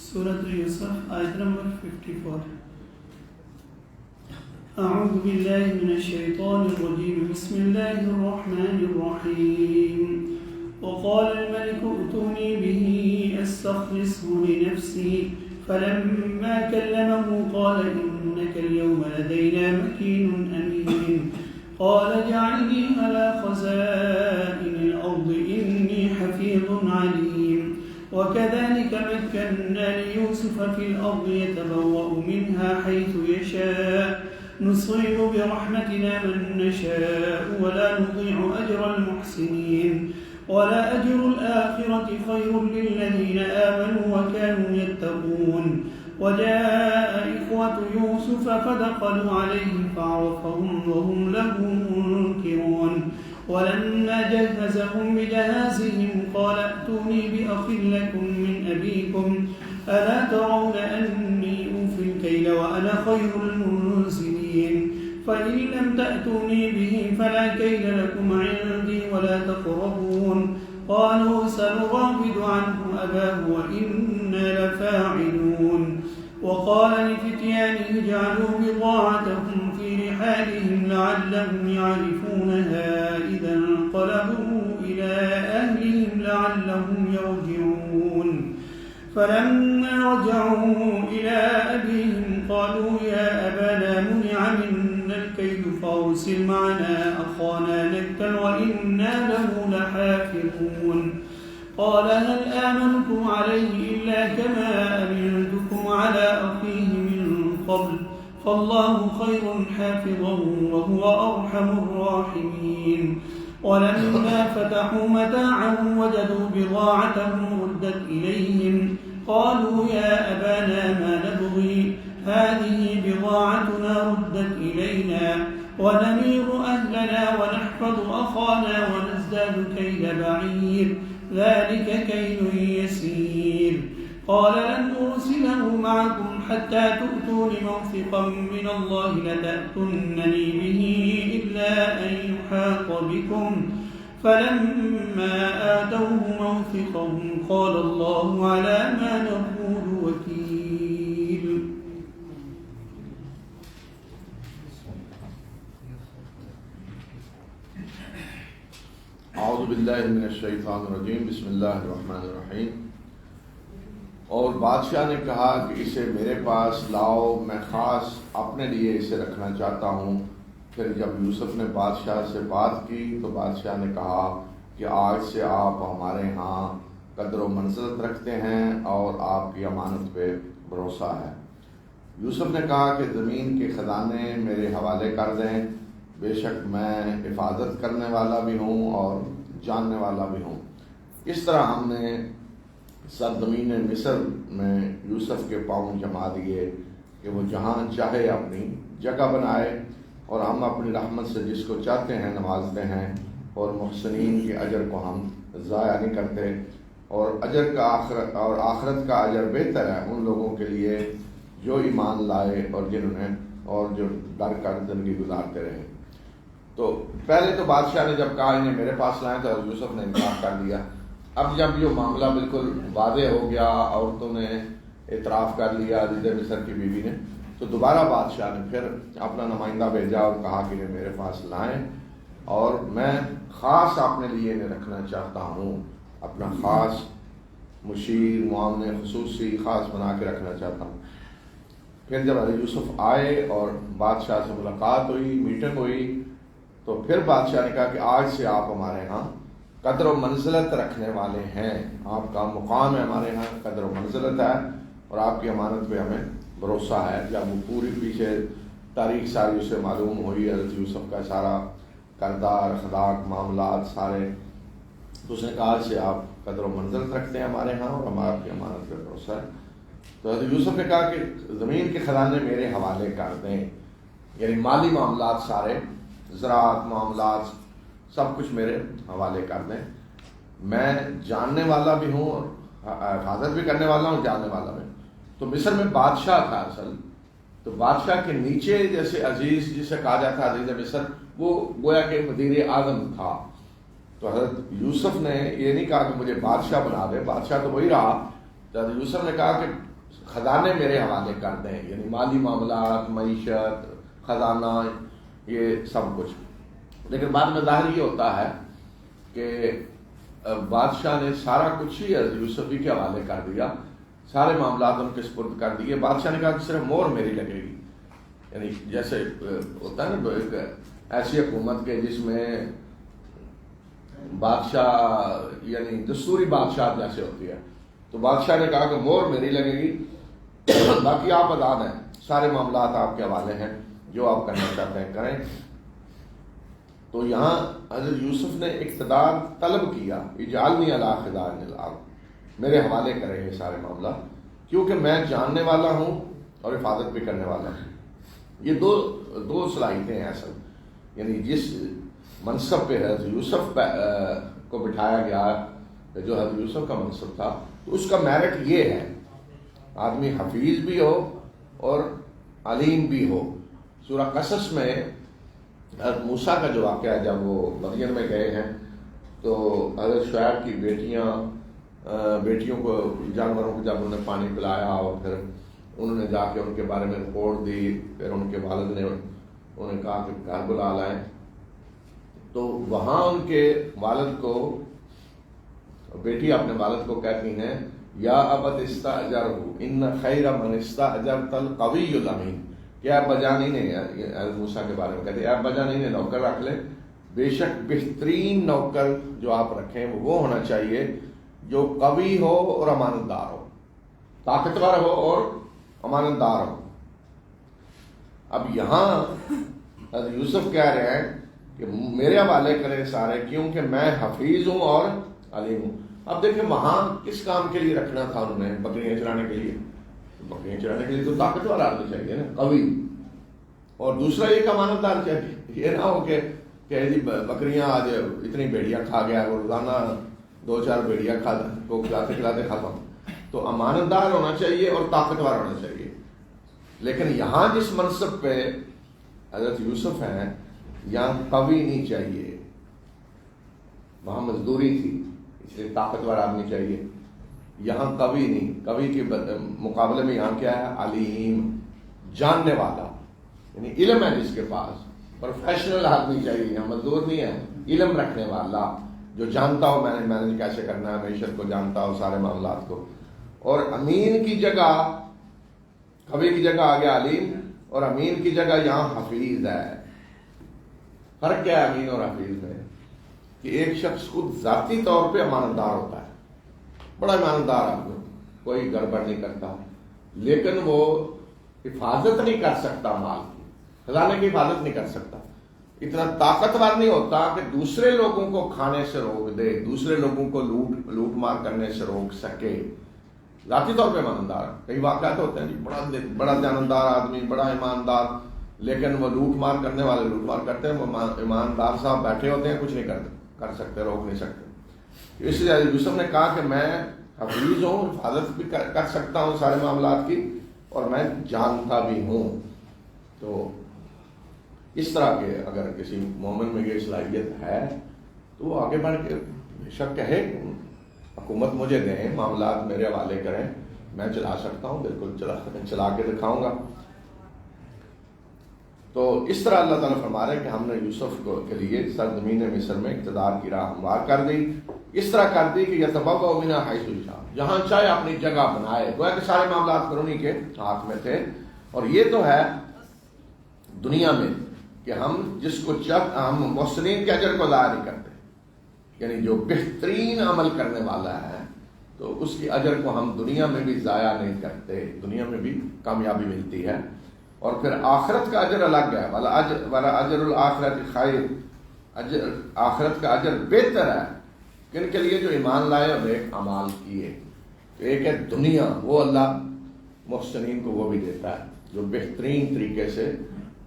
سورة یوسف آیت نمبر 54. اعوذ باللہ من الشیطان الرجیم بسم اللہ الرحمن الرحیم وقال الملك ائتوني به استخلصه لنفسي فلما كلمه قال إنك اليوم لدينا مكين أمين قال اجعلني على خزائن الأرض إني حفيظ عليم وكذلك مكنا ليوسف في الأرض يتبوأ منها حيث يشاء نصيب برحمتنا من نشاء ولا نضيع أجر المحسنين ولا أجر الآخرة خير للذين آمنوا وكانوا يتقون وجاء إخوة يوسف فدخلوا عليه فعرفهم وهم له منكرون ولما جهزهم بجهازهم قال ائتوني بأخ لكم من أبيكم ألا ترون أني أوفي الكيل وأنا خير المنزلين فإن لم تأتوني به فلا كيل لكم عندي ولا تقربون قالوا سنراود عنه أباه وإنا لفاعلون وقال لفتيانه اجعلوا بضاعتهم في رحالهم لعلهم يعرفونها إذا انقلبوا إلى أهلهم لعلهم يرجعون فلما رجعوا إلى أبيهم قالوا يا أبانا منع منا الكيل فأرسل معنا أخانا نكتل وإنا له لحافظون قال هل آمنكم عليه إلا كما أمنتكم على أخيه من قبل فالله خير حافظا وهو أرحم الراحمين ولما فتحوا متاعهم وجدوا بضاعتهم ردت إليهم قالوا يا أبانا ما نبغي هذه بضاعتنا ردت إلينا ونمير أهلنا ونحفظ أخانا ونزداد كيل بعير ذلك كيل يسير قال لن أرسله معكم حتى تؤتون موثقا من الله لتأتونني به إلا أن يحاط بكم فلما آتوه موثقهم قال الله على ما نقول وكيل. اعوذ باللہ من الشیطان الرجیم بسم اللہ الرحمن الرحیم. اور بادشاہ نے کہا کہ اسے میرے پاس لاؤ، میں خاص اپنے لیے اسے رکھنا چاہتا ہوں. پھر جب یوسف نے بادشاہ سے بات کی تو بادشاہ نے کہا کہ آج سے آپ ہمارے ہاں قدر و منزلت رکھتے ہیں اور آپ کی امانت پہ بھروسہ ہے. یوسف نے کہا کہ زمین کے خزانے میرے حوالے کر دیں، بے شک میں حفاظت کرنے والا بھی ہوں اور جاننے والا بھی ہوں. اس طرح ہم نے سرزمین مصر میں یوسف کے پاؤں جما دیے کہ وہ جہاں چاہے اپنی جگہ بنائے، اور ہم اپنی رحمت سے جس کو چاہتے ہیں نوازتے ہیں، اور محسنین کے اجر کو ہم ضائع نہیں کرتے. اور اجر کا آخرت کا اجر بہتر ہے ان لوگوں کے لیے جو ایمان لائے اور جو ڈر کر زندگی گزارتے رہے. تو پہلے تو بادشاہ نے جب کہا انہیں میرے پاس لائیں تو یوسف نے انکار کر دیا. اب جب یہ معاملہ بالکل واضح ہو گیا، عورتوں نے اعتراف کر لیا، عزیز مصر کی بیوی نے، تو دوبارہ بادشاہ نے پھر اپنا نمائندہ بھیجا اور کہا کہ انہیں میرے پاس لائیں اور میں خاص اپنے لیے انہیں رکھنا چاہتا ہوں، اپنا خاص مشیر، معاون خصوصی خاص بنا کے رکھنا چاہتا ہوں. پھر جب حضرت یوسف آئے اور بادشاہ سے ملاقات ہوئی، میٹنگ ہوئی، تو پھر بادشاہ نے کہا کہ آج سے آپ ہمارے ہاں قدر و منزلت رکھنے والے ہیں، آپ کا مقام ہے ہمارے ہاں، قدر و منزلت ہے اور آپ کی امانت پہ ہمیں بھروسہ ہے. جب وہ پوری پیچھے تاریخ ساری اسے معلوم ہوئی، حضرت یوسف کا سارا کردار، اخلاق، معاملات سارے تو اس نے کہا سے آپ قدر و منزلت رکھتے ہیں ہمارے ہاں اور ہم آپ کی امانت پہ بھروسہ ہے. تو حضرت یوسف نے کہا کہ زمین کے خزانے میرے حوالے کر دیں، یعنی مالی معاملات سارے، زراعت معاملات سب کچھ میرے حوالے کر دیں. میں جاننے والا بھی ہوں اور حفاظت بھی کرنے والا ہوں، جاننے والا بھی. تو مصر میں بادشاہ تھا اصل، تو بادشاہ کے نیچے جیسے عزیز جسے کہا جاتا ہے عزیز مصر، وہ گویا کہ وزیر اعظم تھا. تو حضرت یوسف نے یہ نہیں کہا کہ مجھے بادشاہ بنا دے، بادشاہ تو وہی رہا. تو حضرت یوسف نے کہا کہ خزانے میرے حوالے کر دیں، یعنی مالی معاملات، معیشت، خزانہ، یہ سب کچھ. لیکن بعد میں ظاہر یہ ہوتا ہے کہ بادشاہ نے سارا کچھ ہی حضرت یوسف ہی کے حوالے کر دیا، سارے معاملات ان کے سپرد کر دیے. بادشاہ نے کہا کہ صرف مہر میری لگے گی، یعنی جیسے ہوتا ہے نا ایک ایسی حکومت کے جس میں بادشاہ یعنی دستوری بادشاہ جیسے ہوتی ہے. تو بادشاہ نے کہا کہ مہر میری لگے گی، باقی آپ آزاد ہیں، سارے معاملات آپ کے حوالے ہیں، جو آپ کرنا چاہتے ہیں کریں. تو یہاں حضرت یوسف نے اقتدار طلب کیا، اجعلنی علی خزائن الارض، میرے حوالے کریں یہ سارے معاملات، کیونکہ میں جاننے والا ہوں اور حفاظت بھی کرنے والا ہوں. یہ دو صلاحیتیں ہیں اصل، یعنی جس منصب پہ حضرت یوسف کو بٹھایا گیا، جو حضرت یوسف کا منصب تھا، تو اس کا میرٹ یہ ہے آدمی حفیظ بھی ہو اور علیم بھی ہو. سورہ قصص میں حضرت موسیٰ کا جو واقعہ ہے، جب وہ مدین میں گئے ہیں تو حضرت شعیب کی بیٹیوں کو، جانوروں کو جب انہوں نے پانی پلایا اور پھر انہوں نے جا کے ان کے بارے میں رپورٹ دی، پھر ان کے والد نے انہیں کہا کہ گھر بلا لائیں. تو وہاں ان کے والد کو، بیٹی اپنے والد کو کہتی ہیں یا ابت استاجرہ ان خیر من استاجرت القوی الامین، کہ ابا جان انہیں موسیٰ کے بارے میں کہتے ہیں ابا جان انہیں نوکر رکھ لیں، بے شک بہترین نوکر جو آپ رکھیں وہ ہونا چاہیے جو قوی ہو اور امانت دار ہو، طاقتور ہو اور امانت دار ہو. اب یہاں حضرت یوسف کہہ رہے ہیں کہ میرے حوالے کریں سارے، کیونکہ میں حفیظ ہوں اور علیم ہوں. اب دیکھیں وہاں کس کام کے لیے رکھنا تھا انہوں نے؟ بکریاں چرانے کے لیے. بکریاں چرانے کے لیے تو طاقتور آدمی چاہیے نا، قوی. اور دوسرا یہ امانت دار چاہیے، یہ نہ ہو کہ جی بکریاں آج اتنی بھیڑیاں کھا گیا، وہ روزانہ 2-4 بھیڑیاں کھلاتے ختم. تو امانت دار ہونا چاہیے اور طاقتور ہونا چاہیے. لیکن یہاں جس منصب پہ حضرت یوسف ہیں، یہاں قوی نہیں چاہیے، وہاں مزدوری تھی، اس لیے طاقتور آدمی چاہیے. یہاں قوی نہیں، قوی کے مقابلے میں یہاں کیا ہے؟ علیم، جاننے والا، یعنی علم ہے جس کے پاس. پروفیشنل آدمی چاہیے، یہاں مزدور نہیں ہے، علم رکھنے والا جو جانتا ہو مینج کیسے کرنا ہے، معیشت کو جانتا ہو، سارے معاملات کو. اور امین کی جگہ، قوی کی جگہ آ گیا علیم، اور امین کی جگہ یہاں حفیظ ہے. فرق کیا ہے امین اور حفیظ میں؟ کہ ایک شخص خود ذاتی طور پہ امانت دار ہوتا ہے، بڑا ایماندار آدمی، کوئی گڑبڑ نہیں کرتا، لیکن وہ حفاظت نہیں کر سکتا، مال کی، خزانے کی حفاظت نہیں کر سکتا. اتنا طاقتور نہیں ہوتا کہ دوسرے لوگوں کو کھانے سے روک دے، دوسرے لوگوں کو لوٹ مار کرنے سے روک سکے. ذاتی طور پہ ایماندار. کئی واقعات ہوتے ہیں جی بڑا جانبدار آدمی، بڑا ایماندار، لیکن وہ لوٹ مار کرنے والے لوٹ مار کرتے ہیں، وہ ایماندار صاحب بیٹھے ہوتے ہیں، کچھ نہیں کر سکتے، روک نہیں سکتے. اس لیے یوسف نے کہا کہ میں حفیظ ہوں، حفاظت بھی کر سکتا ہوں سارے معاملات کی، اور میں جانتا بھی ہوں. تو اس طرح کے اگر کسی مومن میں یہ صلاحیت ہے تو وہ آگے بڑھ کے بے شک کہے حکومت مجھے دیں، معاملات میرے حوالے کریں، میں چلا سکتا ہوں، بالکل چلا کے دکھاؤں گا. تو اس طرح اللہ تعالیٰ فرما رہے ہیں کہ ہم نے یوسف کے لیے سرزمین مصر میں اقتدار کی راہ ہموار کر دی. اس طرح کر دی کہ یتبوأ منہا حیث یشاء، جہاں چاہے اپنی جگہ بنائے. گویا کہ سارے معاملات انہی کے ہاتھ میں تھے. اور یہ تو ہے دنیا میں کہ ہم جس کو ہم محسنین کے اجر کو ضائع نہیں کرتے، یعنی جو بہترین عمل کرنے والا ہے تو اس کے اجر کو ہم دنیا میں بھی ضائع نہیں کرتے، دنیا میں بھی کامیابی ملتی ہے. اور پھر آخرت کا اجر الگ ہے، ولا اجر الآخرت خیر، آخرت کا اجر بہتر ہے کن کے لیے؟ جو ایمان لائے اور نیک اعمال کیے. ایک ہے دنیا، وہ اللہ محسنین کو وہ بھی دیتا ہے جو بہترین طریقے سے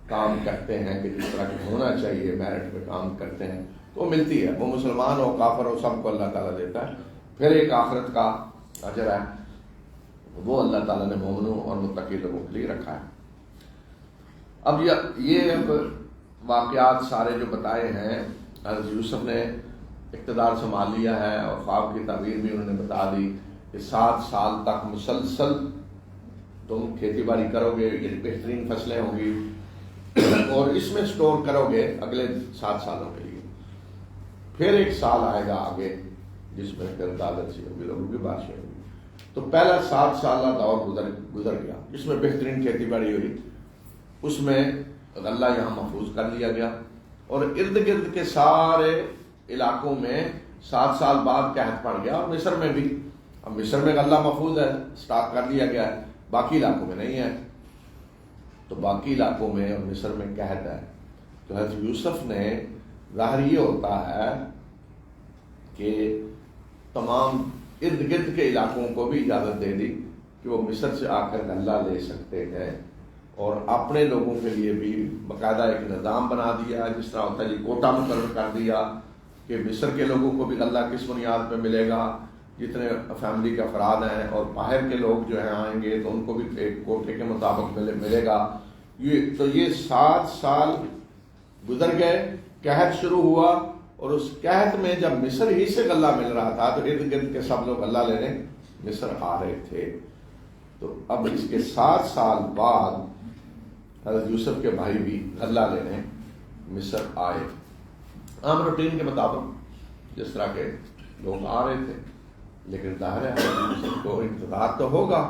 کام کرتے ہیں کہ جس طرح کہ ہونا چاہیے میرٹ پہ کام کرتے ہیں تو ملتی ہے. وہ مسلمان ہو کافر ہو سب کو اللہ تعالیٰ دیتا ہے. پھر ایک آخرت کا اجر ہے وہ اللہ تعالیٰ نے مومنوں اور متقی لوگوں کے لیے رکھا ہے. اب یہ واقعات سارے جو بتائے ہیں، حضرت یوسف نے اقتدار سنبھال لیا ہے اور خواب کی تعبیر بھی انہوں نے بتا دی کہ 7 سال تک مسلسل تم کھیتی باڑی کرو گے، یہ بہترین فصلیں ہوں گی اور اس میں سٹور کرو گے اگلے 7 سالوں کے لیے. پھر ایک سال آئے گا آگے جس میں پھر عدالت سے ہوگی، لوگوں کی بادشاہی ہوگی. تو پہلا 7 سالہ دور گزر گیا جس میں بہترین کھیتی باڑی ہوئی، اس میں غلہ یہاں محفوظ کر لیا گیا اور ارد گرد کے سارے علاقوں میں 7 سال بعد قحط پڑ گیا. اور مصر میں بھی، اب مصر میں غلہ محفوظ ہے، سٹاک کر لیا گیا ہے، باقی علاقوں میں نہیں ہے. تو باقی علاقوں میں اور مصر میں قحط ہے. تو حضرت یوسف نے، ظاہر یہ ہوتا ہے کہ تمام ارد گرد کے علاقوں کو بھی اجازت دے دی کہ وہ مصر سے آ کر غلہ لے سکتے ہیں اور اپنے لوگوں کے لیے بھی باقاعدہ ایک نظام بنا دیا. جس طرح ہوتا ہے جی کوٹا مقرر کر دیا کہ مصر کے لوگوں کو بھی غلہ کس بنیاد پہ ملے گا، جتنے فیملی کے افراد ہیں، اور باہر کے لوگ جو ہیں آئیں گے تو ان کو بھی ایک کوٹے کے مطابق ملے گا. تو یہ 7 سال گزر گئے، قحط شروع ہوا اور اس قحط میں جب مصر ہی سے غلہ مل رہا تھا تو ارد گرد کے سب لوگ غلہ لینے مصر آ رہے تھے. تو اب اس کے 7 سال بعد حضرت یوسف کے بھائی بھی غلہ لینے مصر آئے، عام روٹین کے مطابق جس طرح کے لوگ آ رہے تھے. لیکن ظاہر ہے حضرت یوسف کو انتظار تو ہوگا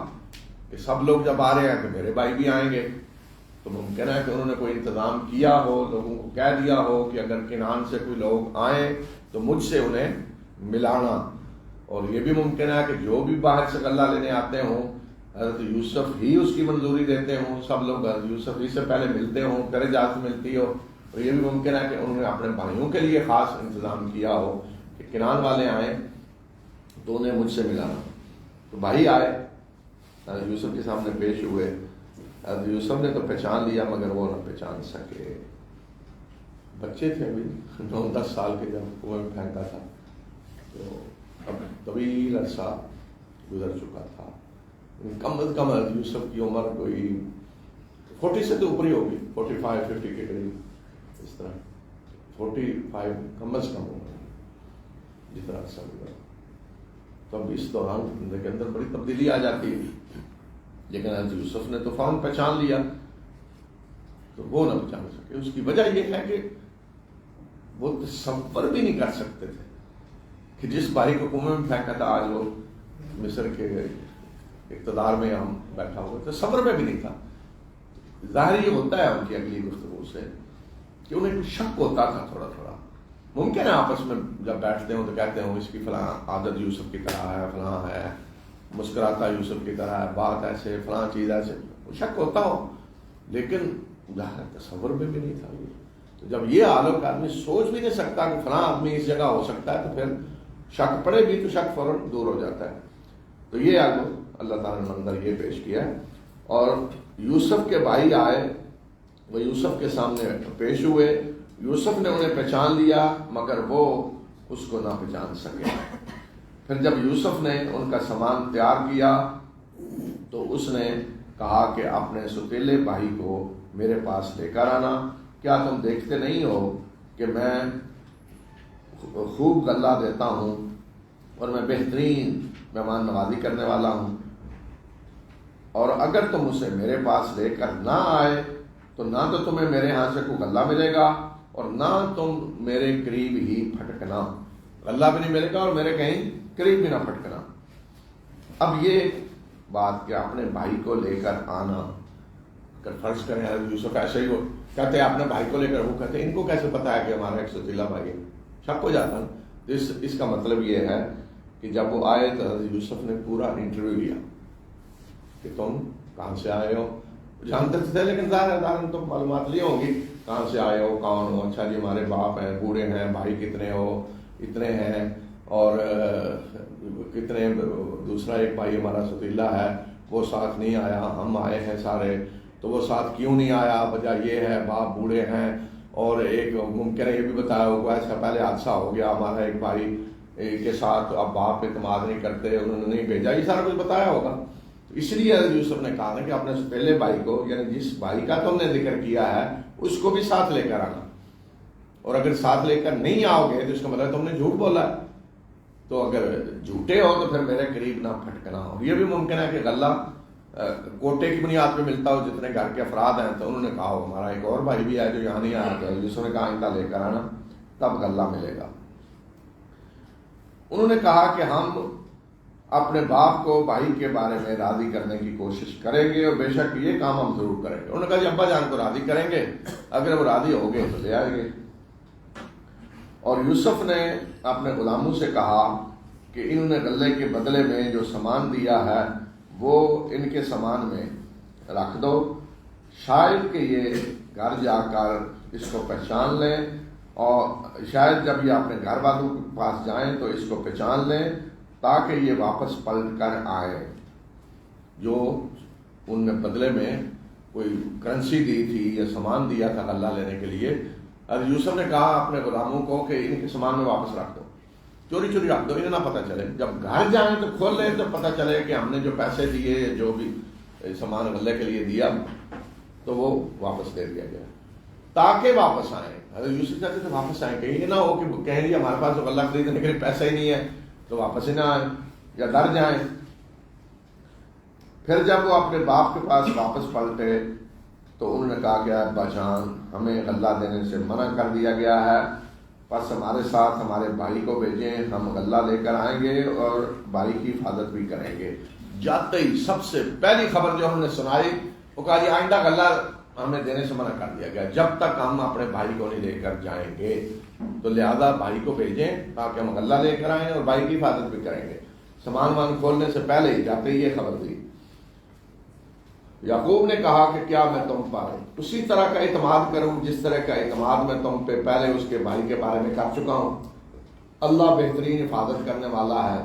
کہ سب لوگ جب آ رہے ہیں تو میرے بھائی بھی آئیں گے. تو ممکن ہے کہ انہوں نے کوئی انتظام کیا ہو، لوگوں کو کہہ دیا ہو کہ اگر کنعان سے کوئی لوگ آئیں تو مجھ سے انہیں ملانا. اور یہ بھی ممکن ہے کہ جو بھی باہر سے غلہ لینے آتے ہوں حضرت یوسف ہی اس کی منظوری دیتے ہوں، سب لوگ حضرت یوسف ہی سے پہلے ملتے ہوں، پھر اجازت ملتی ہو. اور یہ بھی ممکن ہے کہ انہوں نے اپنے بھائیوں کے لیے خاص انتظام کیا ہو کہ کنعان والے آئیں تو انہیں مجھ سے ملانا. تو بھائی آئے، حضرت یوسف کے سامنے پیش ہوئے. حضرت یوسف نے تو پہچان لیا مگر وہ نہ پہچان سکے. بچے تھے ابھی 9-10 سال کے جب کنویں میں پھینکا تھا، تو اب طویل عرصہ گزر چکا تھا. کم از کم حضرت یوسف کی عمر کوئی 40 سے تو اوپر ہی ہوگی، 45-50 کے قریب، اس طرح 45 کم از کم عمر جتنا عرصہ گزرا. تب اس دوران زندگی کے اندر بڑی تبدیلی آ جاتی ہے. لیکن حضرت یوسف نے تو فوراً پہچان لیا، تو وہ نہ پہچان سکے. اس کی وجہ یہ ہے کہ وہ تصور بھی نہیں کر سکتے تھے کہ جس بھائی کو کنویں میں پھینکا تھا آج وہ مصر کے اقتدار میں ہم بیٹھا ہوئے تھے، صبر میں بھی نہیں تھا. ظاہر یہ ہوتا ہے ان کی اگلی گفتگو سے کہ انہیں شک ہوتا تھا تھوڑا تھوڑا. ممکن ہے آپس میں جب بیٹھتے ہوں تو کہتے ہوں اس کی فلاں عادت یوسف کی طرح ہے، فلاں ہے، مسکراتا یوسف کی طرح ہے، بات ایسے، فلاں چیز ایسے، شک ہوتا ہو. لیکن ظاہر تصور میں بھی نہیں تھا. تو جب یہ حال ہو کہ آدمی سوچ بھی نہیں سکتا کہ فلاں آدمی اس جگہ ہو سکتا ہے تو پھر شک پڑے بھی تو شک فوراً دور ہو جاتا ہے. تو یہ اللہ تعالیٰ نے منظر یہ پیش کیا ہے. اور یوسف کے بھائی آئے، وہ یوسف کے سامنے پیش ہوئے. یوسف نے انہیں پہچان لیا مگر وہ اس کو نہ پہچان سکے. پھر جب یوسف نے ان کا سامان تیار کیا تو اس نے کہا کہ اپنے ستیلے بھائی کو میرے پاس لے کر آنا. کیا تم دیکھتے نہیں ہو کہ میں خوب غلہ دیتا ہوں اور میں بہترین مہمان نوازی کرنے والا ہوں، اور اگر تم اسے میرے پاس لے کر نہ آئے تو نہ تو تمہیں میرے ہاں سے کوئی غلہ ملے گا اور نہ تم میرے قریب ہی پھٹکنا. غلہ بھی نہیں ملے گا اور میرے کہیں قریب بھی نہ پھٹکنا. اب یہ بات کہ اپنے بھائی کو لے کر آنا، اگر فرض کریں حضرت یوسف ایسے ہی ہو کہتے ہیں اپنے بھائی کو لے کر، وہ کہتے ہیں ان کو کیسے پتا ہے کہ ہمارا ایک ستیلا بھائی ہے، شک ہو جاتا ہے. اس کا مطلب یہ ہے کہ جب وہ آئے تو حضرت یوسف نے پورا انٹرویو لیا کہ تم کہاں سے آئے ہو. جانتے تھے لیکن ظاہر تو معلومات لی ہوں گی، کہاں سے آئے ہو، کون ہو. اچھا جی ہمارے باپ ہیں، بوڑھے ہیں، بھائی کتنے ہو، اتنے ہیں، اور کتنے دوسرا ایک بھائی ہمارا ستیلا ہے وہ ساتھ نہیں آیا، ہم آئے ہیں سارے، تو وہ ساتھ کیوں نہیں آیا؟ وجہ یہ ہے باپ بوڑھے ہیں، اور ایک ممکن ہے یہ بھی بتایا ہوگا ایسا پہلے حادثہ ہو گیا ہمارا ایک بھائی کے ساتھ، اب باپ اعتماد نہیں کرتے، انہوں نے نہیں بھیجا، یہ سارا کچھ بتایا ہوگا۔ اس لیے حضرت یوسف نے کہا نا کہ اپنے پہلے بھائی کو، یعنی جس بھائی کا تم نے ذکر کیا ہے اس کو بھی ساتھ لے کر آنا، اور اگر ساتھ لے کر نہیں آؤ گے تو اس کا مطلب تم نے جھوٹ بولا ہے، تو اگر جھوٹے ہو تو پھر میرے قریب نہ پھٹکنا ہو۔ یہ بھی ممکن ہے کہ غلہ کوٹے کی بنیاد پہ ملتا ہو، جتنے گھر کے افراد ہیں، تو انہوں نے کہا ہو ہمارا ایک اور بھائی بھی ہے جو یہاں نہیں آیا، تو یوسف نے کہا آئندہ لے کر آنا تب غلہ ملے گا۔ انہوں نے کہا کہ ہم اپنے باپ کو بھائی کے بارے میں راضی کرنے کی کوشش کریں گے، اور بے شک یہ کام ہم ضرور کریں گے۔ انہوں نے کہا جی ابا جان کو راضی کریں گے، اگر وہ راضی ہو گئے تو لے آئیں گے۔ اور یوسف نے اپنے غلاموں سے کہا کہ انہوں نے غلے کے بدلے میں جو سامان دیا ہے وہ ان کے سامان میں رکھ دو، شاید کہ یہ گھر جا کر اس کو پہچان لیں، اور شاید جب یہ اپنے گھر والوں کے پاس جائیں تو اس کو پہچان لیں، تاکہ یہ واپس پلٹ کر آئیں۔ جو ان نے بدلے میں کوئی کرنسی دی تھی یا سامان دیا تھا غلہ لینے کے لیے، حضرت یوسف نے کہا اپنے غلاموں کو کہ ان کے سامان میں واپس رکھ دو، چوری چوری رکھ دو، انہیں نہ پتہ چلے، جب گھر جائیں تو کھول لیں تو پتہ چلے کہ ہم نے جو پیسے دیے، جو بھی سامان غلے کے لیے دیا تو وہ واپس دے دیا گیا، تاکہ واپس آئیں۔ حضرت یوسف کہتے تھے واپس آئیں، کہیں یہ نہ ہو کہ کہیں گے ہمارے پاس تو غلہ خریدنے کے لیے پیسہ ہی نہیں ہے تو واپس ہی نہ آئیں یا ڈر جائیں۔ پھر جب وہ اپنے باپ کے پاس واپس پلٹے تو انہوں نے کہا کہ ابا جان ہمیں غلہ دینے سے منع کر دیا گیا ہے، بس ہمارے ساتھ ہمارے بھائی کو بھیجیں، ہم غلہ لے کر آئیں گے اور بھائی کی حفاظت بھی کریں گے۔ جاتے ہی سب سے پہلی خبر جو انہوں نے سنائی وہ کہا جی آئندہ غلہ ہمیں دینے سے منع کر دیا گیا جب تک ہم اپنے بھائی کو نہیں لے کر جائیں گے، تو لہذا بھائی کو بھیجیں تاکہ ہم غلہ لے کر آئیں اور بھائی کی حفاظت بھی کریں گے۔ سامان وان کھولنے سے پہلے ہی جاتے ہی یہ خبر دی۔ یعقوب نے کہا کہ کیا میں تم پر اسی طرح کا اعتماد کروں جس طرح کا اعتماد میں تم پہ پہلے اس کے بھائی کے بارے میں کر چکا ہوں؟ اللہ بہترین حفاظت کرنے والا ہے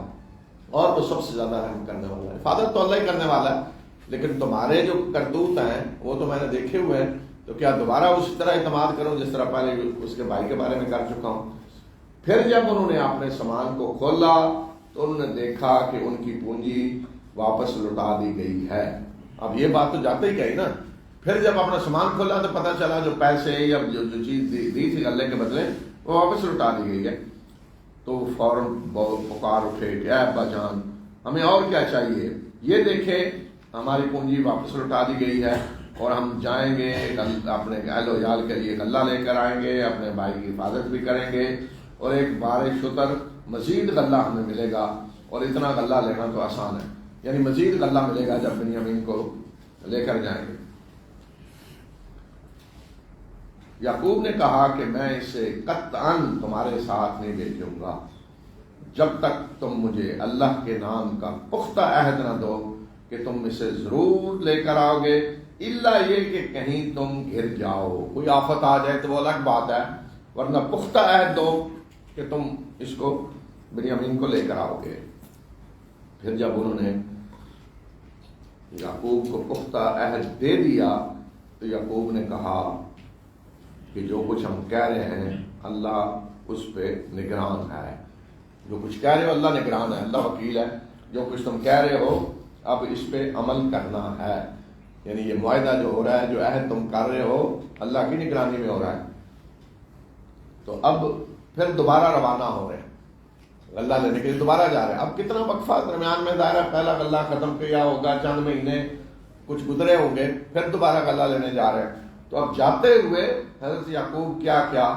اور وہ سب سے زیادہ رحم کرنے والا ہے۔ حفاظت تو اللہ ہی کرنے والا ہے، لیکن تمہارے جو کرتوت ہیں وہ تو میں نے دیکھے ہوئے ہیں، تو کیا دوبارہ اسی طرح اعتماد کروں جس طرح پہلے اس کے بھائی کے بارے میں کر چکا ہوں؟ پھر جب انہوں نے اپنے سامان کو کھولا تو انہوں نے دیکھا کہ ان کی پونجی واپس لوٹا دی گئی ہے۔ اب یہ بات تو جاتے ہی کہی نا، پھر جب اپنا سامان کھولا تو پتہ چلا جو پیسے یا جو چیز دی تھی غلے کے بدلے وہ واپس لوٹا دی گئی ہے۔ تو فوراً پکار اٹھے کہ اے ابا جان ہمیں اور کیا چاہیے، یہ دیکھیں ہماری پونجی واپس لوٹا دی گئی ہے اور ہم جائیں گے اپنے اہل و عیال کے لیے غلہ لے کر آئیں گے، اپنے بھائی کی حفاظت بھی کریں گے، اور ایک بار شتر مزید غلہ ہمیں ملے گا، اور اتنا غلہ لینا تو آسان ہے، یعنی مزید غلہ ملے گا جب بنیامین کو لے کر جائیں گے۔ یعقوب نے کہا کہ میں اسے قطعاً تمہارے ساتھ نہیں بھیجوں گا جب تک تم مجھے اللہ کے نام کا پختہ عہد نہ دو کہ تم اسے ضرور لے کر آؤ گے، الا یہ کہ کہیں تم گر جاؤ، کوئی آفت آ جائے تو وہ الگ بات ہے، ورنہ پختہ عہد دو کہ تم اس کو بنیامین کو لے کر آؤ گے۔ پھر جب انہوں نے یعقوب کو پختہ عہد دے دیا تو یعقوب نے کہا کہ جو کچھ ہم کہہ رہے ہیں اللہ اس پہ نگران ہے، جو کچھ کہہ رہے ہو اللہ نگران ہے، اللہ وکیل ہے، جو کچھ تم کہہ رہے ہو اب اس پہ عمل کرنا ہے، یعنی یہ معاہدہ جو ہو رہا ہے، جو عہد تم کر رہے ہو اللہ کی نگرانی میں ہو رہا ہے۔ تو اب پھر دوبارہ روانہ ہو رہے ہیں، غلہ لینے کے لیے دوبارہ جا رہے ہیں۔ اب کتنا وقفہ درمیان میں دائرہ، پہلا غلہ ختم کیا ہوگا، چند مہینے کچھ گزرے ہوں گے، پھر دوبارہ غلہ لینے جا رہے ہیں۔ تو اب جاتے ہوئے حضرت یعقوب کیا کیا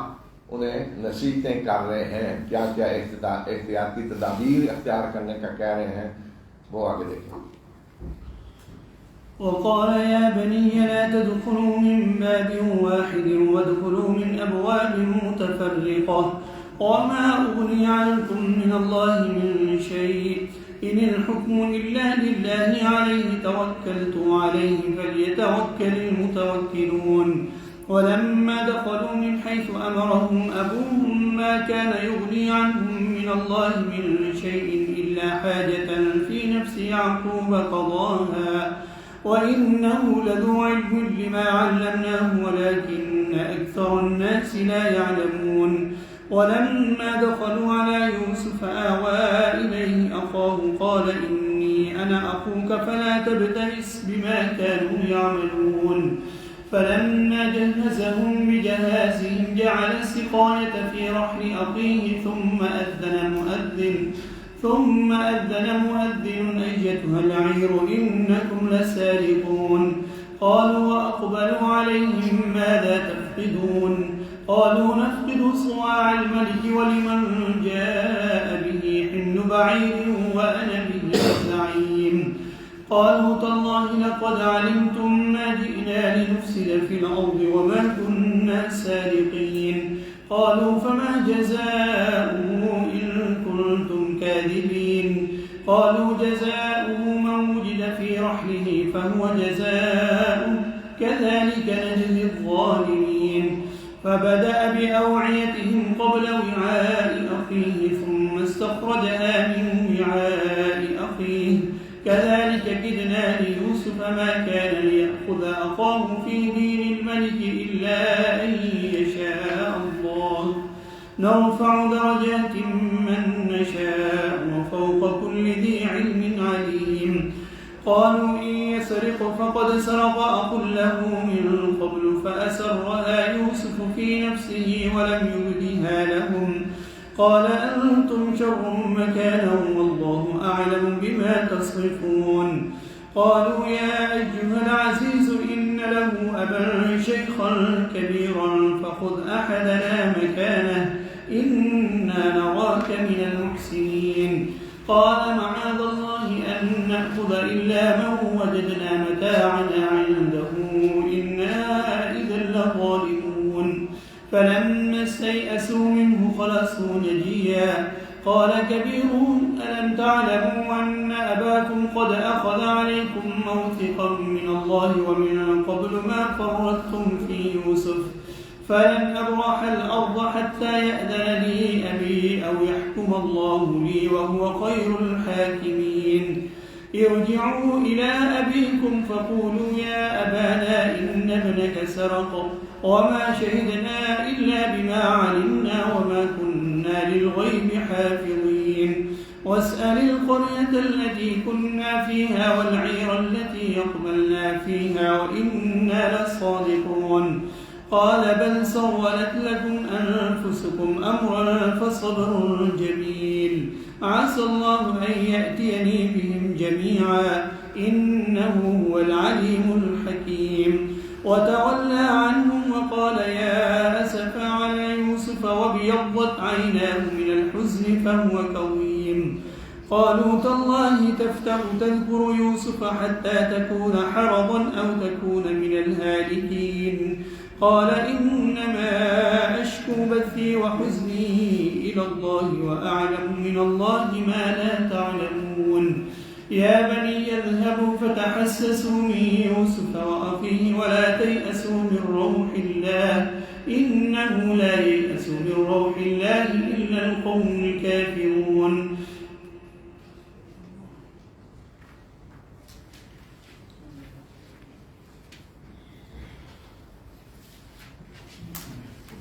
انہیں نصیحتیں کر رہے ہیں، کیا کیا احتیاطی تدابیر اختیار کرنے کا کہہ رہے ہیں، وہ آگے دیکھیں۔ وقال يا بني لا تدخلوا من باب واحد وادخلوا من أبواب متفرقة وما أغني عنكم من الله من شيء إن الحكم إلا لله عليه توكلت عليه فليتوكل المتوكلون ولما دخلوا من حيث أمرهم أبوهم ما كان يغني عنهم من الله من شيء إلا حاجة في نفس يعقوب قضاها وإنه لذو علم لما علمناه ولكن أكثر الناس لا يعلمون. ولما دخلوا على يوسف آوى إليه أخاه قال إني أنا أخوك فلا تبتئس بما كانوا يعملون. فلما جهزهم بجهازهم جعل السقاية في رحل أخيه ثم أذن مؤذن أيتها العير إنكم لسارقون. قالوا وأقبلوا عليهم ماذا تفقدون؟ قالوا نفقد صواع الملك ولمن جاء به حمل بعير وأنا به زعيم. قالوا تالله لقد علمتم ما جئنا لنفسد في الأرض وما كنا سارقين. قالوا فما جزاؤه إن كنتم كاذبين؟ قالوا جزاؤه من وجد في رحله فهو جزاؤه كذلك نجزي الظالمين. فبدأ بأوعيتهم قبل وعاء أخيه ثم استخرجها من وعاء أخيه كذلك كدنا ليوسف ما كان ليأخذ أخاه في دين الملك إلا أن يشاء الله نرفع درجات من نشاء وفوق كل ذي علم عليم. قالوا إن يسرق فقد سرق أخ له من قبل فأسرها يوسف في نفسه ولم يبدها لهم. قال أنتم شر مكانا والله أعلم بما تصرفون. قالوا يا أيها العزيز إن له أبا شيخا كبيرا فخذ أحدنا مكانه إنا نراك من المحسنين. قال معاذ الله أن نأخذ إلا من وجدنا متاعنا عنده إنا إذا لظالمون. فلما استيئسوا منه خلصوا نجيا. قال كبيرهم ألم تعلموا أن أباكم قد أخذ عليكم موثقا من الله ومن قبل ما فرطتم في يوسف فلن أبرح الأرض حتى يأذن لي أبي أو يحكم الله لي وهو خير الحاكمين. ارجعوا إلى أبيكم فقولوا يا أبانا إن ابنك سرق وما شهدنا إلا بما علمنا وما كنا للغيب حافظين. واسأل القرية التي كنا فيها والعير التي يقبلنا فيها وإنا لصادقون. قال بل سولت لكم أنفسكم أمرا فصبر جميل عسى الله أن يأتيني بهم جميعا إنه هو العليم الحكيم. وتولى عنهم وقال يا أسفا على يوسف وابيضت عيناه من الحزن فهو كظيم. قالوا تالله تفتأ تذكر يوسف حتى تكون حرضا أو تكون من الهالكين. قال إنما أشكو بثي وحزني إلى الله وأعلم من الله ما لا تعلمون. يا بني اذهبوا فتحسسوا من يوسف وأخيه ولا تيأسوا من روح الله إنه لا ييأس من روح الله إلا القوم الكافرون.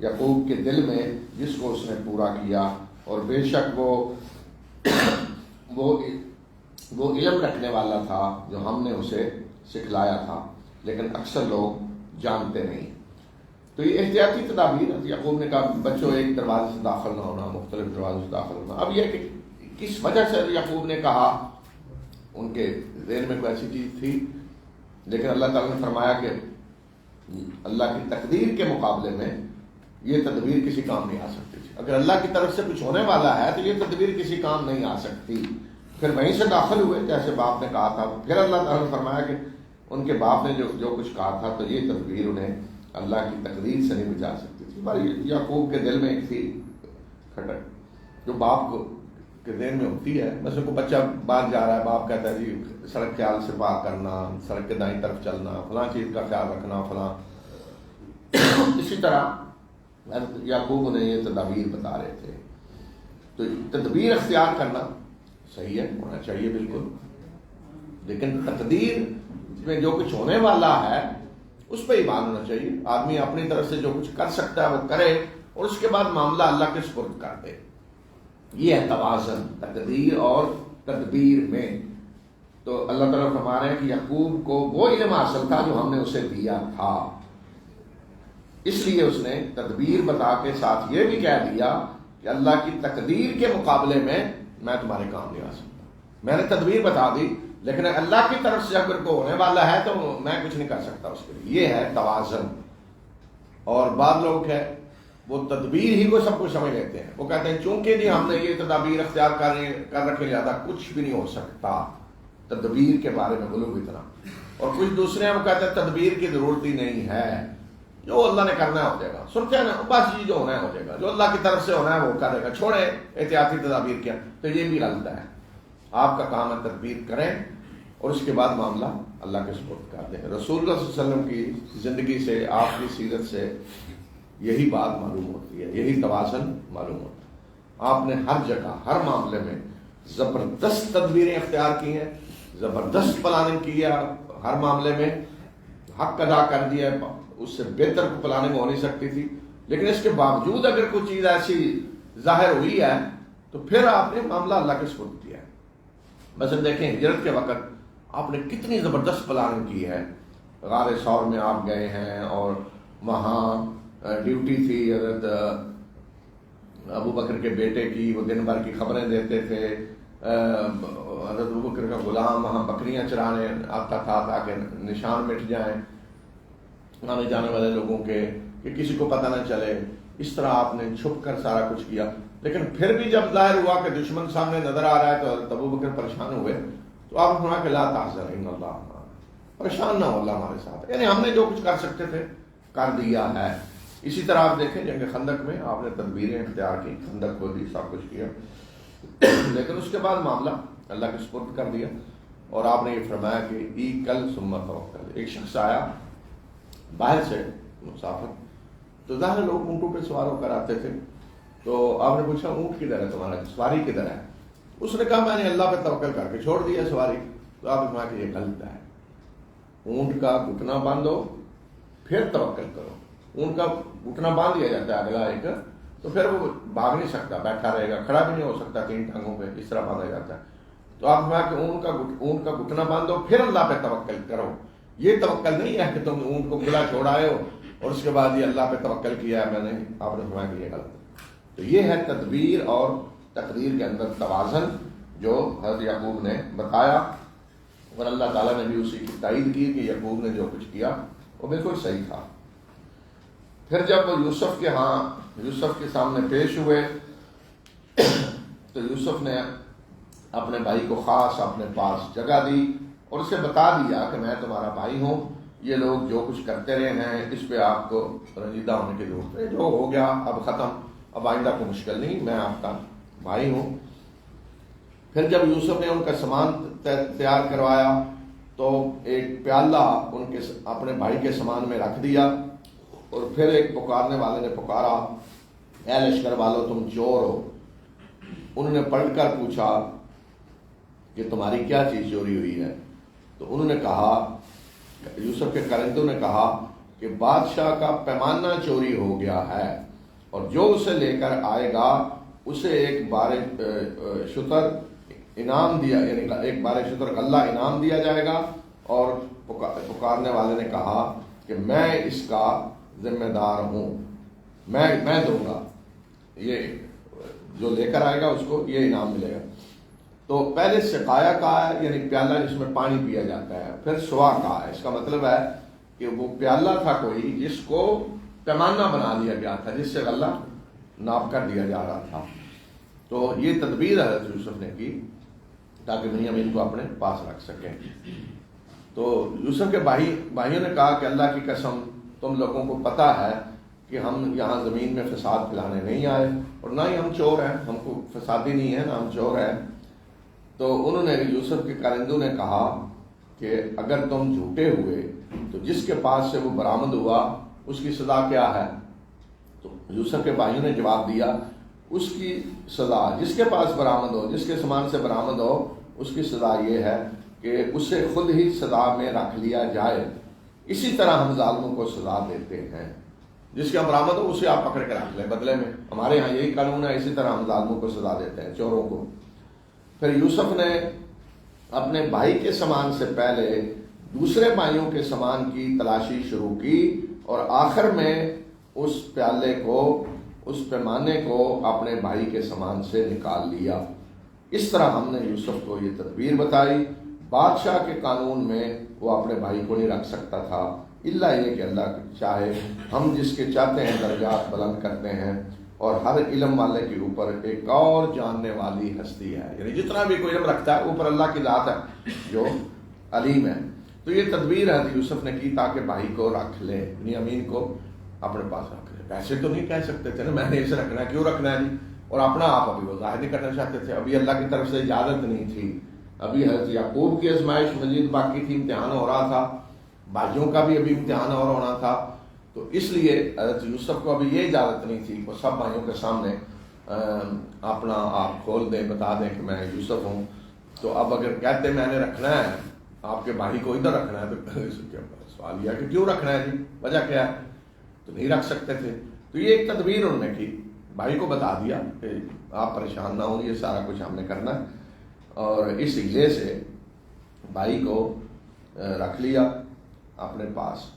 یعقوب کے دل میں جس کو اس نے پورا کیا، اور بے شک وہ علم رکھنے والا تھا جو ہم نے اسے سکھلایا تھا، لیکن اکثر لوگ جانتے نہیں۔ تو یہ احتیاطی تدابیر، یعقوب نے کہا بچوں ایک دروازے سے داخل نہ ہونا، مختلف دروازے سے داخل ہونا۔ اب یہ کہ کس وجہ سے یعقوب نے کہا، ان کے ذہن میں کوئی ایسی چیز تھی، لیکن اللہ تعالیٰ نے فرمایا کہ اللہ کی تقدیر کے مقابلے میں یہ تدبیر کسی کام نہیں آ سکتی تھی۔ اگر اللہ کی طرف سے کچھ ہونے والا ہے تو یہ تدبیر کسی کام نہیں آ سکتی۔ پھر وہیں سے داخل ہوئے جیسے باپ نے کہا تھا۔ پھر اللہ تعالیٰ نے فرمایا کہ ان کے باپ نے جو کچھ کہا تھا، تو یہ تدبیر انہیں اللہ کی تقدیر سے نہیں بچا سکتی تھی۔ ہماری یعقوب کے دل میں ایک تھی کھٹک جو باپ کو کے ذہن میں ہوتی ہے۔ مثلا کوئی بچہ باہر جا رہا ہے، باپ کہتا ہے جی سڑک خیال سے پار کرنا، سڑک کے دائیں طرف چلنا، فلاں چیز کا خیال رکھنا، فلاں۔ اسی طرح یعقوب انہیں یہ تدابیر بتا رہے تھے۔ تو تدبیر اختیار کرنا صحیح ہے، ہونا چاہیے بالکل، لیکن تقدیر میں جو کچھ ہونے والا ہے اس پہ ایمان ہونا چاہیے۔ آدمی اپنی طرف سے جو کچھ کر سکتا ہے وہ کرے، اور اس کے بعد معاملہ اللہ کے سپرد کر دے۔ یہ ہے توازن تقدیر اور تدبیر میں۔ تو اللہ تعالیٰ فرما رہے ہیں کہ یعقوب کو وہ علم حاصل تھا جو ہم نے اسے دیا تھا، اس لیے اس نے تدبیر بتا کے ساتھ یہ بھی کہہ دیا کہ اللہ کی تقدیر کے مقابلے میں تمہارے کام نہیں آ سکتا۔ میں نے تدبیر بتا دی، لیکن اللہ کی طرف سے اگر کوئی ہونے والا ہے تو میں کچھ نہیں کر سکتا اس کے لیے۔ یہ ہے توازن۔ اور بعض لوگ ہیں وہ تدبیر ہی کو سب کچھ سمجھ لیتے ہیں، وہ کہتے ہیں چونکہ جی ہم نے یہ تدابیر اختیار کر رکھے، زیادہ کچھ بھی نہیں ہو سکتا۔ تدبیر کے بارے میں غلو اتنا۔ اور کچھ دوسرے ہیں وہ کہتے ہیں تدبیر کی ضرورت ہی نہیں ہے، جو اللہ نے کرنا ہے ہو جائے گا، سنتے ہیں نا، بس یہ جو ہونا ہے ہو جائے گا، جو اللہ کی طرف سے ہونا ہے وہ کرے گا، چھوڑے احتیاطی تدابیر کیا۔ تو یہ بھی غلط ہے۔ آپ کا کام ہے تدبیر کریں اور اس کے بعد معاملہ اللہ کے سپرد کر دیں۔ رسول اللہ صلی اللہ علیہ وسلم کی زندگی سے، آپ کی سیرت سے یہی بات معلوم ہوتی ہے، یہی توازن معلوم ہوتا ہے۔ آپ نے ہر جگہ ہر معاملے میں زبردست تدبیریں اختیار کی ہیں، زبردست پلاننگ کی ہے، ہر معاملے میں حق ادا کر دیا ہے، اس سے بہتر کو پلاننگ ہو نہیں سکتی تھی۔ لیکن اس کے باوجود اگر کوئی چیز ایسی ظاہر ہوئی ہے تو پھر آپ نے معاملہ اللہ کے سپرد کیا ہے۔ مثلا دیکھیں ہجرت کے وقت آپ نے کتنی زبردست پلاننگ کی ہے۔ غار ثور میں آپ گئے ہیں اور وہاں ڈیوٹی تھی حضرت ابو بکر کے بیٹے کی، وہ دن بھر کی خبریں دیتے تھے۔ حضرت ابو بکر کا غلام وہاں بکریاں چرانے آتا تھا تاکہ نشان مٹ جائیں آنے جانے والے لوگوں کے، کہ کسی کو پتہ نہ چلے۔ اس طرح آپ نے چھپ کر سارا کچھ کیا۔ لیکن پھر بھی جب ظاہر ہوا کہ دشمن سامنے نظر آ رہا ہے تو حضرت ابو بکر پریشان ہوئے، تو آپ نے فرمایا کہ لا تحزن ان اللہ معنا، پریشان نہ ہو، اللہ ہمارے ساتھ۔ یعنی ہم نے جو کچھ کر سکتے تھے کر دیا ہے۔ اسی طرح آپ دیکھیں جنگ خندق میں آپ نے تدبیریں اختیار کی، خندق کو بھی سب کچھ کیا، لیکن اس کے بعد معاملہ اللہ کے سپرد کر دیا۔ اور آپ نے یہ فرمایا کہ ای کل ثم توکل۔ ایک شخص آیا باہر سے مسافر، تو ظاہر لوگ اونٹوں پہ سوار ہو کر آتے تھے، تو آپ نے پوچھا اونٹ کدھر ہے تمہارا، سواری کدھر ہے؟ اس نے کہا میں نے اللہ پہ توکل کر کے چھوڑ دیا سواری۔ تو آپ نے کہا کہ یہ غلط ہے، اونٹ کا گھٹنا باندھو پھر توکل کرو۔ اونٹ کا گھٹنا باندھ دیا جاتا ہے اگلا ایک، تو پھر وہ بھاگ نہیں سکتا، بیٹھا رہے گا، کھڑا بھی نہیں ہو سکتا، تین ٹانگوں پہ اس طرح باندھا جاتا ہے۔ تو آپ نے کہا کہ اونٹ کا گھٹنا باندھو پھر اللہ پہ توکل کرو۔ یہ توکل نہیں ہے کہ تم اونٹ کو کھلا چھوڑائے ہو اور اس کے بعد یہ اللہ پہ توکل کیا ہے میں نے، آپ نے فرمایا کہ یہ غلط ہے۔ تو یہ ہے تدبیر اور تقدیر کے اندر توازن جو حضرت یعقوب نے بتایا، اور اللہ تعالیٰ نے بھی اسی کی تائید کی کہ یعقوب نے جو کچھ کیا وہ بالکل صحیح تھا۔ پھر جب وہ یوسف کے سامنے پیش ہوئے تو یوسف نے اپنے بھائی کو خاص اپنے پاس جگہ دی اور اسے بتا دیا کہ میں تمہارا بھائی ہوں، یہ لوگ جو کچھ کرتے رہے ہیں اس پہ آپ کو رنجیدہ ہونے کی ضرورت ہے، جو ہو گیا اب ختم، اب آئندہ کو مشکل نہیں، میں آپ کا بھائی ہوں۔ پھر جب یوسف نے ان کا سامان تیار کروایا تو ایک پیالہ ان کے اپنے بھائی کے سامان میں رکھ دیا، اور پھر ایک پکارنے والے نے پکارا اے لشکر والو تم چور ہو۔ انہوں نے پلٹ کر پوچھا کہ تمہاری کیا چیز چوری ہوئی ہے؟ تو انہوں نے کہا، یوسف کے کرندوں نے کہا کہ بادشاہ کا پیمانہ چوری ہو گیا ہے۔ اور جو اسے لے کر آئے گا اسے ایک بار شتر انعام دیا، یعنی ایک بار شتر غلہ انعام دیا جائے گا، اور پکارنے والے نے کہا کہ میں اس کا ذمہ دار ہوں، میں دوں گا، یہ جو لے کر آئے گا اس کو یہ انعام ملے گا۔ تو پہلے سقایا کہا ہے، یعنی پیالہ جس میں پانی پیا جاتا ہے، پھر سوا کہا ہے، اس کا مطلب ہے کہ وہ پیالہ تھا کوئی جس کو پیمانہ بنا دیا گیا تھا، جس سے غلہ ناپ کر دیا جا رہا تھا۔ تو یہ تدبیر حضرت یوسف نے کی تاکہ بنیامین کو اپنے پاس رکھ سکیں۔ تو یوسف کے بھائیوں نے کہا کہ اللہ کی قسم تم لوگوں کو پتہ ہے کہ ہم یہاں زمین میں فساد پھیلانے نہیں آئے، اور نہ ہی ہم چور ہیں، ہم کو فسادی نہیں ہے، نہ ہم چور ہیں۔ تو انہوں نے یوسف کے کارندوں نے کہا کہ اگر تم جھوٹے ہوئے تو جس کے پاس سے وہ برآمد ہوا اس کی سزا کیا ہے؟ تو یوسف کے بھائیوں نے جواب دیا اس کی سزا جس کے پاس برآمد ہو، جس کے سامان سے برآمد ہو، اس کی سزا یہ ہے کہ اسے خود ہی سزا میں رکھ لیا جائے۔ اسی طرح ہم ظالموں کو سزا دیتے ہیں، جس کے برآمد ہو اسے آپ پکڑ کے رکھ لیں بدلے میں، ہمارے ہاں یہی قانون ہے، اسی طرح ہم ظالموں کو سزا دیتے ہیں، چوروں کو۔ پھر یوسف نے اپنے بھائی کے سامان سے پہلے دوسرے بھائیوں کے سامان کی تلاشی شروع کی، اور آخر میں اس پیالے کو، اس پیمانے کو اپنے بھائی کے سامان سے نکال لیا۔ اس طرح ہم نے یوسف کو یہ تدبیر بتائی۔ بادشاہ کے قانون میں وہ اپنے بھائی کو نہیں رکھ سکتا تھا، الا یہ کہ اللہ چاہے ہم جس کے چاہتے ہیں درجات بلند کرتے ہیں، اور ہر علم والے کے اوپر ایک اور جاننے والی ہستی ہے، یعنی جتنا بھی کوئی علم رکھتا ہے اوپر اللہ کی ذات ہے جو علیم ہے۔ تو یہ تدبیر حضرت یوسف نے کی تاکہ بھائی کو رکھ لے، بنیامین کو اپنے پاس رکھ لے۔ ویسے تو نہیں کہہ سکتے تھے نا میں نے اسے رکھنا ہے، کیوں رکھنا ہے جی، اور اپنا آپ ابھی وہ ظاہر نہیں کرنا چاہتے تھے، ابھی اللہ کی طرف سے اجازت نہیں تھی، ابھی حضرت یعقوب کی آزمائش مزید باقی تھی، امتحان ہو رہا تھا، بھائیوں کا بھی ابھی امتحان اور ہونا تھا۔ تو اس لیے حضرت یوسف کو ابھی یہ اجازت نہیں تھی وہ سب بھائیوں کے سامنے اپنا آپ کھول دیں، بتا دیں کہ میں یوسف ہوں۔ تو اب اگر کہتے میں نے رکھنا ہے آپ کے بھائی کو ادھر رکھنا ہے، تو سوال یہ کہ کیوں رکھنا ہے جی، وجہ کیا ہے؟ تو نہیں رکھ سکتے تھے۔ تو یہ ایک تدبیر انہوں نے کی، بھائی کو بتا دیا کہ آپ پریشان نہ ہوں، یہ سارا کچھ ہم نے کرنا ہے، اور اس وجہ سے بھائی کو رکھ لیا اپنے پاس۔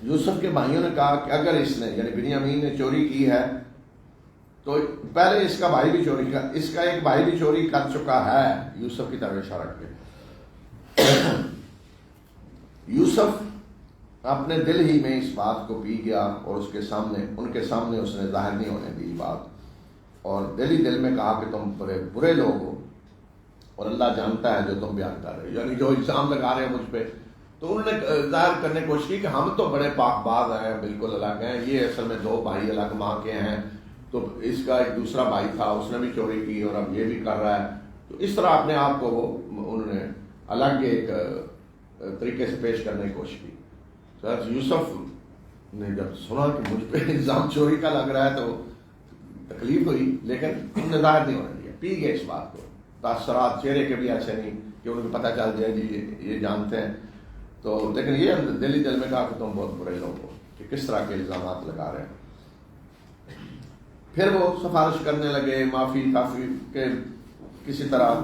یوسف کے بھائیوں نے کہا کہ اگر اس نے، یعنی بنیامین نے چوری کی ہے تو پہلے اس کا بھائی بھی چوری کا، اس کا ایک بھائی بھی چوری کر چکا ہے، یوسف کی طرف اشارہ کر۔ یوسف اپنے دل ہی میں اس بات کو پی گیا، اور اس کے سامنے، ان کے سامنے اس نے ظاہر نہیں ہونے دی بات، اور دل ہی دل میں کہا کہ تم بڑے برے لوگ ہو، اور اللہ جانتا ہے جو تم بیان کر رہے ہو، یعنی جو الزام لگا رہے ہیں مجھ پہ۔ تو انہوں نے ظاہر کرنے کی کوشش کی کہ ہم تو بڑے پاک باز ہیں، بالکل الگ ہیں، یہ اصل میں دو بھائی الگ ماں کے ہیں، تو اس کا ایک دوسرا بھائی تھا اس نے بھی چوری کی اور اب یہ بھی کر رہا ہے۔ تو اس طرح اپنے آپ کو وہ انہوں نے الگ ایک طریقے سے پیش کرنے کی کوشش کی۔ سر یوسف نے جب سنا کہ مجھ پہ الزام چوری کا لگ رہا ہے تو تکلیف ہوئی، لیکن انہوں نے ظاہر نہیں ہونے دیا، پی گئے اس بات کو۔ تاثرات چہرے کے بھی ایسے نہیں کہ ان کو پتہ چل جائے جی یہ جانتے ہیں، تو لیکن یہ دل ہی دل میں کہا کہ تم بہت برے لوگ ہو کہ کس طرح کے الزامات لگا رہے ہیں۔ پھر وہ سفارش کرنے لگے معافی تافی کہ کسی طرح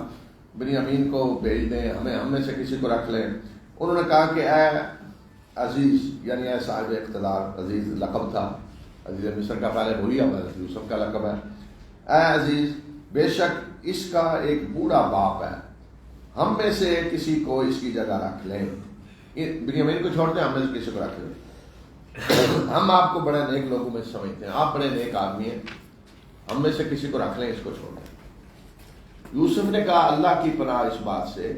بنیامین کو بھیج دیں، ہم میں سے کسی کو رکھ لیں۔ انہوں نے کہا کہ اے عزیز، یعنی اے صاحب اقتدار، عزیز لقب تھا، عزیز مصر کا پہلے بھولیا یوسف کا لقب ہے۔ اے عزیز، بے شک اس کا ایک بوڑھا باپ ہے، ہم میں سے کسی کو اس کی جگہ رکھ لیں، بنیامین کو چھوڑ دیں، ہم میں سے کسی کو رکھ لیں، ہم آپ کو بڑے نیک لوگوں میں سمجھتے ہیں، آپ بڑے نیک آدمی ہیں، ہم میں سے کسی کو رکھ لیں، اس کو چھوڑ دیں۔ یوسف نے کہا اللہ کی پناہ اس بات سے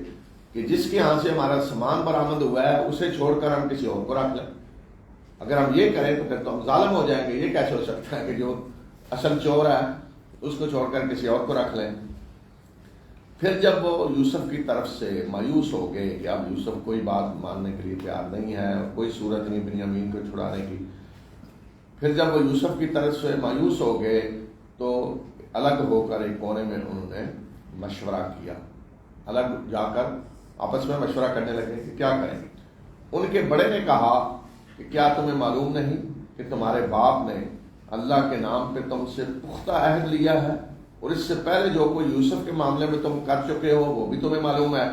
کہ جس کے ہاں سے ہمارا سامان برآمد ہوا ہے اسے چھوڑ کر ہم کسی اور کو رکھ لیں، اگر ہم یہ کریں تو پھر تو ہم ظالم ہو جائیں گے، یہ کیسے ہو سکتا ہے کہ جو اصل چور ہے اس کو چھوڑ کر کسی اور کو رکھ لیں۔ پھر جب وہ یوسف کی طرف سے مایوس ہو گئے کہ اب یوسف کوئی بات ماننے کے لیے تیار نہیں ہے، کوئی صورت نہیں بنیامین کو چھڑانے کی، پھر جب وہ یوسف کی طرف سے مایوس ہو گئے تو الگ ہو کر ایک کونے میں انہوں نے مشورہ کیا، الگ جا کر آپس میں مشورہ کرنے لگے کہ کیا کریں۔ ان کے بڑے نے کہا کہ کیا تمہیں معلوم نہیں کہ کہ تمہارے باپ نے اللہ کے نام پہ تم سے پختہ عہد لیا ہے، اور اس سے پہلے جو کوئی یوسف کے معاملے میں تم کر چکے ہو وہ بھی تمہیں معلوم ہے،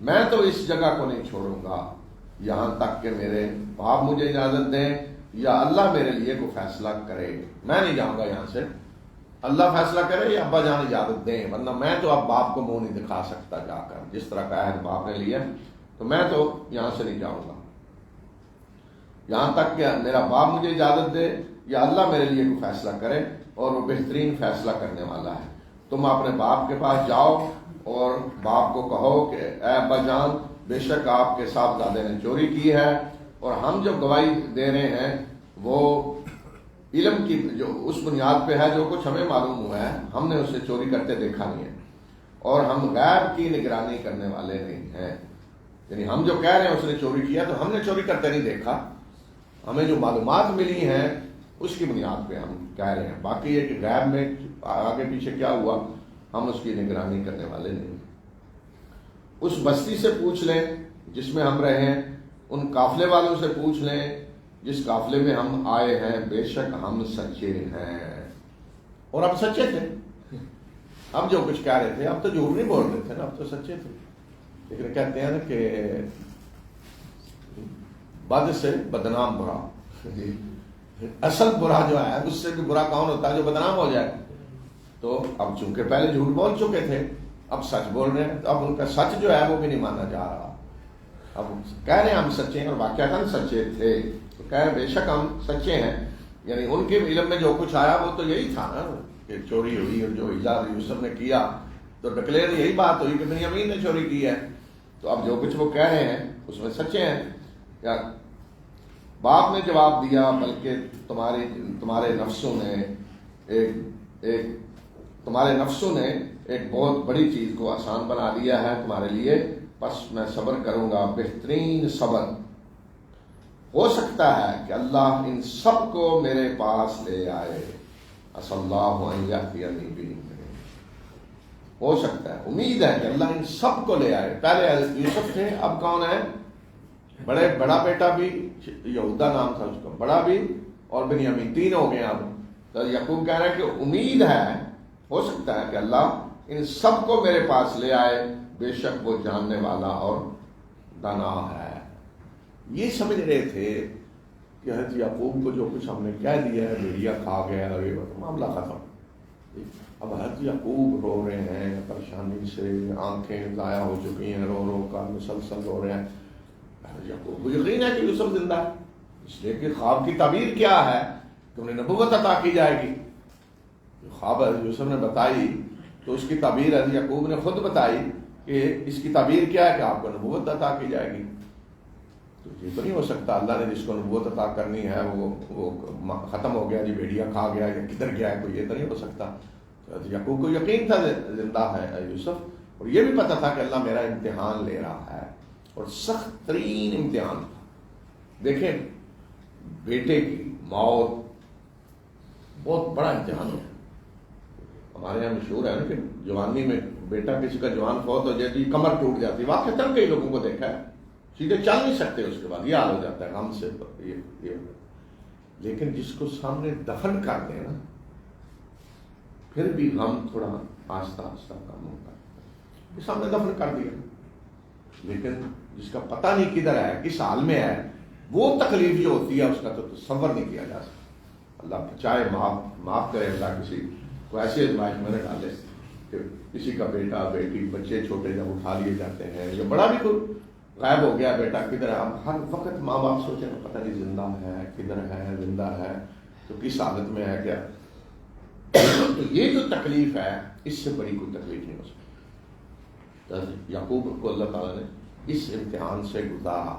میں تو اس جگہ کو نہیں چھوڑوں گا یہاں تک کہ میرے باپ مجھے اجازت دیں یا اللہ میرے لیے کوئی فیصلہ کرے۔ میں نہیں جاؤں گا یہاں سے، اللہ فیصلہ کرے یا ابا جان اجازت دیں، ورنہ میں تو اب باپ کو منہ نہیں دکھا سکتا جا کر، جس طرح کا عہد باپ نے لیا تو میں تو یہاں سے نہیں جاؤں گا یہاں تک کہ میرا باپ مجھے اجازت دے یا اللہ میرے لیے کوئی فیصلہ کرے، اور وہ بہترین فیصلہ کرنے والا ہے۔ تم اپنے باپ کے پاس جاؤ اور باپ کو کہو کہ اے ابا جان، بے شک آپ کے صاحبزادے نے چوری کی ہے، اور ہم جو گواہی دے رہے ہیں وہ علم کی جو اس بنیاد پہ ہے جو کچھ ہمیں معلوم ہوا ہے، ہم نے اسے چوری کرتے دیکھا نہیں ہے، اور ہم غیب کی نگرانی کرنے والے نہیں ہیں۔ یعنی ہم جو کہہ رہے ہیں اس نے چوری کیا تو ہم نے چوری کرتے نہیں دیکھا، ہمیں جو معلومات ملی ہیں اس کی بنیاد پہ ہم کہہ رہے ہیں، باقی یہ کہ غیب میں آگے پیچھے کیا ہوا ہم اس کی نگرانی کرنے والے نہیں۔ اس بستی سے پوچھ لیں جس میں ہم رہے ہیں، ان قافلے والوں سے پوچھ لیں جس قافلے میں ہم آئے ہیں، بے شک ہم سچے ہیں۔ اور اب سچے تھے، اب جو کچھ کہہ رہے تھے اب تو جھوٹ نہیں بول رہے تھے نا، اب تو سچے تھے۔ لیکن کہتے ہیں نا کہ بد سے بدنام برا، اصل برا جو ہے اس سے بھی برا کون ہوتا ہے جو بدنام ہو جائے۔ تو اب چونکہ پہلے جھوٹ بول چکے تھے اب سچ بول رہے ہیں، تو اب ان کا سچ جو ہے وہ بھی نہیں مانا جا رہا۔ اب کہہ رہے ہیں ہم سچے ہیں اور واقعتاً سچے تھے، تو کہہ رہے بے شک ہم سچے ہیں، یعنی ان کے علم میں جو کچھ آیا وہ تو یہی تھا نا کہ چوری ہوئی، اور جو اجازت یوسف نے کیا تو ڈکلیئر یہی بات ہوئی کہ بنیامین نے چوری کی ہے۔ تو اب جو کچھ وہ کہہ رہے ہیں اس میں سچے ہیں۔ یا باپ نے جواب دیا بلکہ تمہارے نفسوں نے ایک بہت بڑی چیز کو آسان بنا دیا ہے تمہارے لیے، بس میں صبر کروں گا، بہترین صبر۔ ہو سکتا ہے کہ اللہ ان سب کو میرے پاس لے آئے، عسى الله ان يأتيني بهم، ہو سکتا ہے، امید ہے کہ اللہ ان سب کو لے آئے۔ پہلے یوسف تھے، اب کون ہے؟ بڑا بیٹا بھی، یہودا نام تھا اس کا، بڑا بھی اور بنیامین، تین ہو گئے اب۔ تو یعقوب کہہ رہے ہیں کہ امید ہے، ہو سکتا ہے کہ اللہ ان سب کو میرے پاس لے آئے، بے شک وہ جاننے والا اور دانا ہے۔ یہ سمجھ رہے تھے کہ حضرت یعقوب کو جو کچھ ہم نے کہہ دیا ہے، بھیڑیا کھا گیا، اور یہ معاملہ ختم۔ اب حضرت یعقوب رو رہے ہیں پریشانی سے، آنکھیں ضائع ہو چکی ہیں، رو رو کر مسلسل رو رہے ہیں۔ حضرت یعقوب کو یقین ہے کہ یوسف زندہ ہے، اس لیے کہ خواب کی تعبیر کیا ہے کہ انہیں نبوت عطا کی جائے گی۔ جو خواب حضرت یوسف نے بتائی تو اس کی تعبیر حضرت یعقوب نے خود بتائی کہ اس کی تعبیر کیا ہے کہ آپ کو نبوت عطا کی جائے گی۔ تو یہ تو نہیں ہو سکتا اللہ نے جس کو نبوت عطا کرنی ہے وہ ختم ہو گیا، جی بھیڑیا کھا گیا یا کدھر گیا ہے، کوئی یہ تو نہیں ہو سکتا۔ یعقوب کو یقین تھا زندہ ہے یوسف، اور یہ بھی پتا تھا کہ اللہ میرا امتحان لے رہا ہے، اور سخت ترین امتحان تھا۔ دیکھیں بیٹے کی موت بہت بڑا امتحان ہے۔ ہمارے یہاں مشہور ہے نا کہ جوانی میں بیٹا کسی کا جوان فوت ہو جاتی، کمر ٹوٹ جاتی، واقعی کئی لوگوں کو دیکھا ہے، سیدھے چل نہیں سکتے، اس کے بعد یہ حال ہو جاتا ہے غم سے یہ۔ لیکن جس کو سامنے دفن کر دیں نا، پھر بھی ہم تھوڑا آہستہ آہستہ کام ہوتا ہے، سامنے دفن کر دیا، لیکن جس کا پتہ نہیں کدھر ہے، کس حال میں ہے، وہ تکلیف جو ہوتی ہے اس کا تو تصور نہیں کیا جا سکتا۔ اللہ بچائے، معاف کرے اللہ کسی کو ایسے ازمائش میں نہ ڈالے کہ کسی کا بیٹا بیٹی بچے چھوٹے جب اٹھا لیے جاتے ہیں، یا بڑا بھی کوئی غائب ہو گیا بیٹا کدھر ہے، اب ہر وقت ماں باپ سوچیں پتہ نہیں زندہ ہے کدھر ہے، زندہ ہے تو کس حالت میں ہے کیا۔ تو یہ جو تکلیف ہے اس سے بڑی کوئی تکلیف نہیں ہو سکتی۔ یعقوب کو اللہ تعالیٰ نے اس امتحان سے گزارا،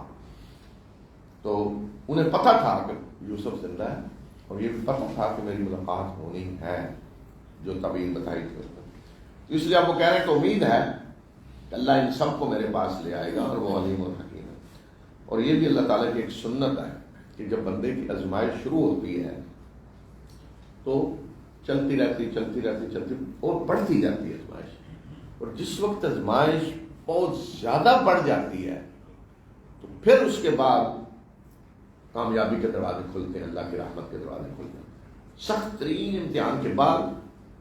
تو انہیں پتہ تھا کہ یوسف زندہ ہے، اور یہ بھی پتہ تھا کہ میری ملاقات ہونی ہے جو تعبیر بتائی تھی۔ تو اس لیے آپ کو کہہ رہے ہیں کہ امید ہے کہ اللہ ان سب کو میرے پاس لے آئے گا، اور وہ علیم اور حکیم ہے۔ اور یہ بھی اللہ تعالیٰ کی ایک سنت ہے کہ جب بندے کی آزمائش شروع ہوتی ہے تو چلتی رہتی اور بڑھتی جاتی ہے آزمائش، اور جس وقت آزمائش بہت زیادہ بڑھ جاتی ہے تو پھر اس کے بعد کامیابی کے دروازے کھلتے ہیں، اللہ کی رحمت کے دروازے کھلتے ہیں، سخت ترین امتحان کے بعد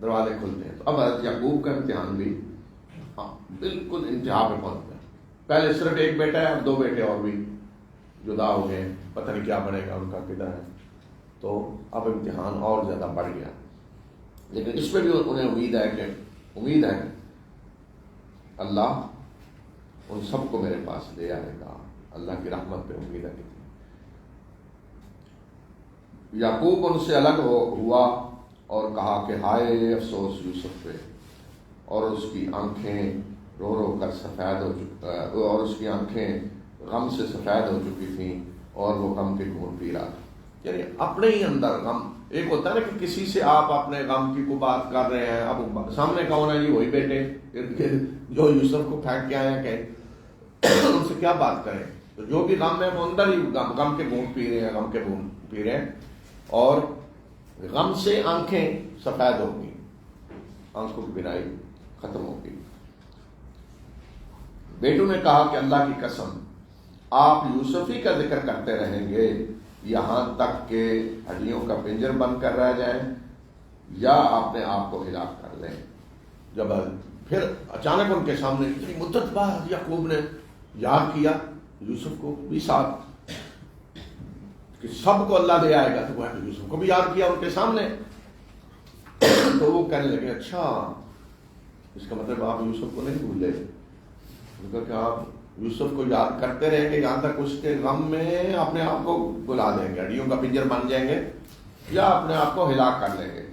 دروازے کھلتے ہیں۔ تو اب حضرت یعقوب کا امتحان بھی بالکل انتہا پہ پہنچ گیا۔ پہلے صرف ایک بیٹا ہے، اب 2 بیٹے اور بھی جدا ہو گئے، پتہ نہیں کیا بنے گا ان کا، کدھر ہے، تو اب امتحان اور زیادہ بڑھ گیا۔ لیکن اس پہ بھی انہیں امید ہے کہ اللہ ان سب کو میرے پاس لے آئے گا، اللہ کی رحمت پہ امید ہے۔ یعقوب ان سے الگ ہوا اور کہا کہ ہائے افسوس یوسف پہ، اور اس کی آنکھیں رو رو کر سفید ہو چکی، اور اس کی آنکھیں غم سے سفید ہو چکی تھیں اور وہ غم کے گھونٹ پی رہا تھا۔ یعنی اپنے ہی اندر غم، ایک ہوتا ہے نا کہ کسی سے آپ اپنے غم کی کوئی بات کر رہے ہیں، اب سامنے کون ہے؟ جی وہی بیٹے جو یوسف کو پھینک کے آئے ہیں، کہ ان سے کیا بات کریں؟ تو جو بھی غم ہے وہ اندر ہی غم کے گھونٹ پی رہے ہیں، غم کے گھونٹ پی رہے ہیں، اور غم سے آنکھیں سفید ہو گئی، آنکھوں کی بینائی ختم ہو گئی۔ بیٹوں نے کہا کہ اللہ کی قسم آپ یوسف ہی کا ذکر کرتے رہیں گے یہاں تک کہ ہڈیوں کا پنجر بن کر رہ جائیں یا اپنے آپ کو ہلاک کر لیں۔ جب پھر اچانک ان کے سامنے اتنی مدت بعد یعقوب نے یاد کیا یوسف کو بھی ساتھ کہ سب کو اللہ لے آئے گا، تو وہ یوسف کو بھی یاد کیا ان کے سامنے، تو وہ کہنے لگے اچھا اس کا مطلب آپ یوسف کو نہیں بھولے، کہ آپ یوسف کو یاد کرتے رہیں گے یہاں تک اس کے غم میں اپنے آپ کو بلا دیں گے، ہڈیوں کا پنجر بن جائیں گے یا اپنے آپ کو ہلاک کر لیں گے۔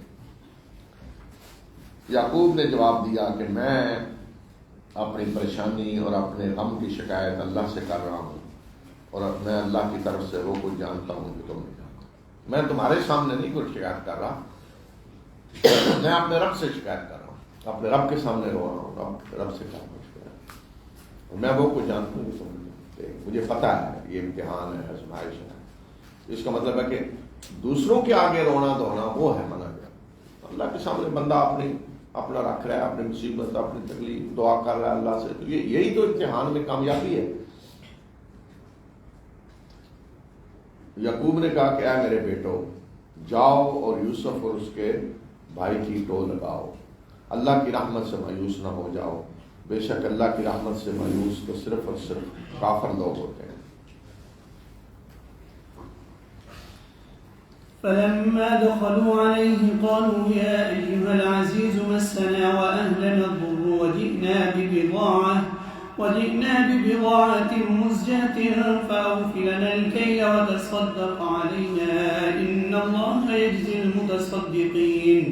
یعقوب نے جواب دیا کہ میں اپنی پریشانی اور اپنے غم کی شکایت اللہ سے کر رہا ہوں، اور میں اللہ کی طرف سے وہ کچھ جانتا ہوں کہ تم نہیں جانتے۔ میں تمہارے سامنے نہیں کوئی شکایت کر رہا، میں اپنے رب سے شکایت کر رہا ہوں، اپنے رب کے سامنے رو رہا ہوں، رب سے کر رہا ہوں شکایت، میں وہ کچھ جانتا ہوں کہ تم نہیں جانتے۔ مجھے پتہ ہے یہ امتحان ہے، آزمائش ہے۔ اس کا مطلب ہے کہ دوسروں کے آگے رونا دھونا وہ ہے منع کیا۔ اللہ کے سامنے بندہ اپنا رکھ رہا ہے، اپنی مصیبت، اپنی تکلیف دعا کر رہا ہے اللہ سے، تو یہی تو امتحان میں کامیابی ہے۔ یعقوب نے کہا کہ اے میرے بیٹو، جاؤ اور یوسف اور اس کے بھائی کی ٹو لگاؤ، اللہ کی رحمت سے مایوس نہ ہو جاؤ، بے شک اللہ کی رحمت سے مایوس تو صرف اور صرف کافر لوگ ہوتے ہیں۔ فلما دخلوا عليه قالوا يا أيها العزيز مسنا وأهلنا الضر وجئنا ببضاعة مزجاة فأوف لنا الكيل وتصدق علينا إن الله يجزي المتصدقين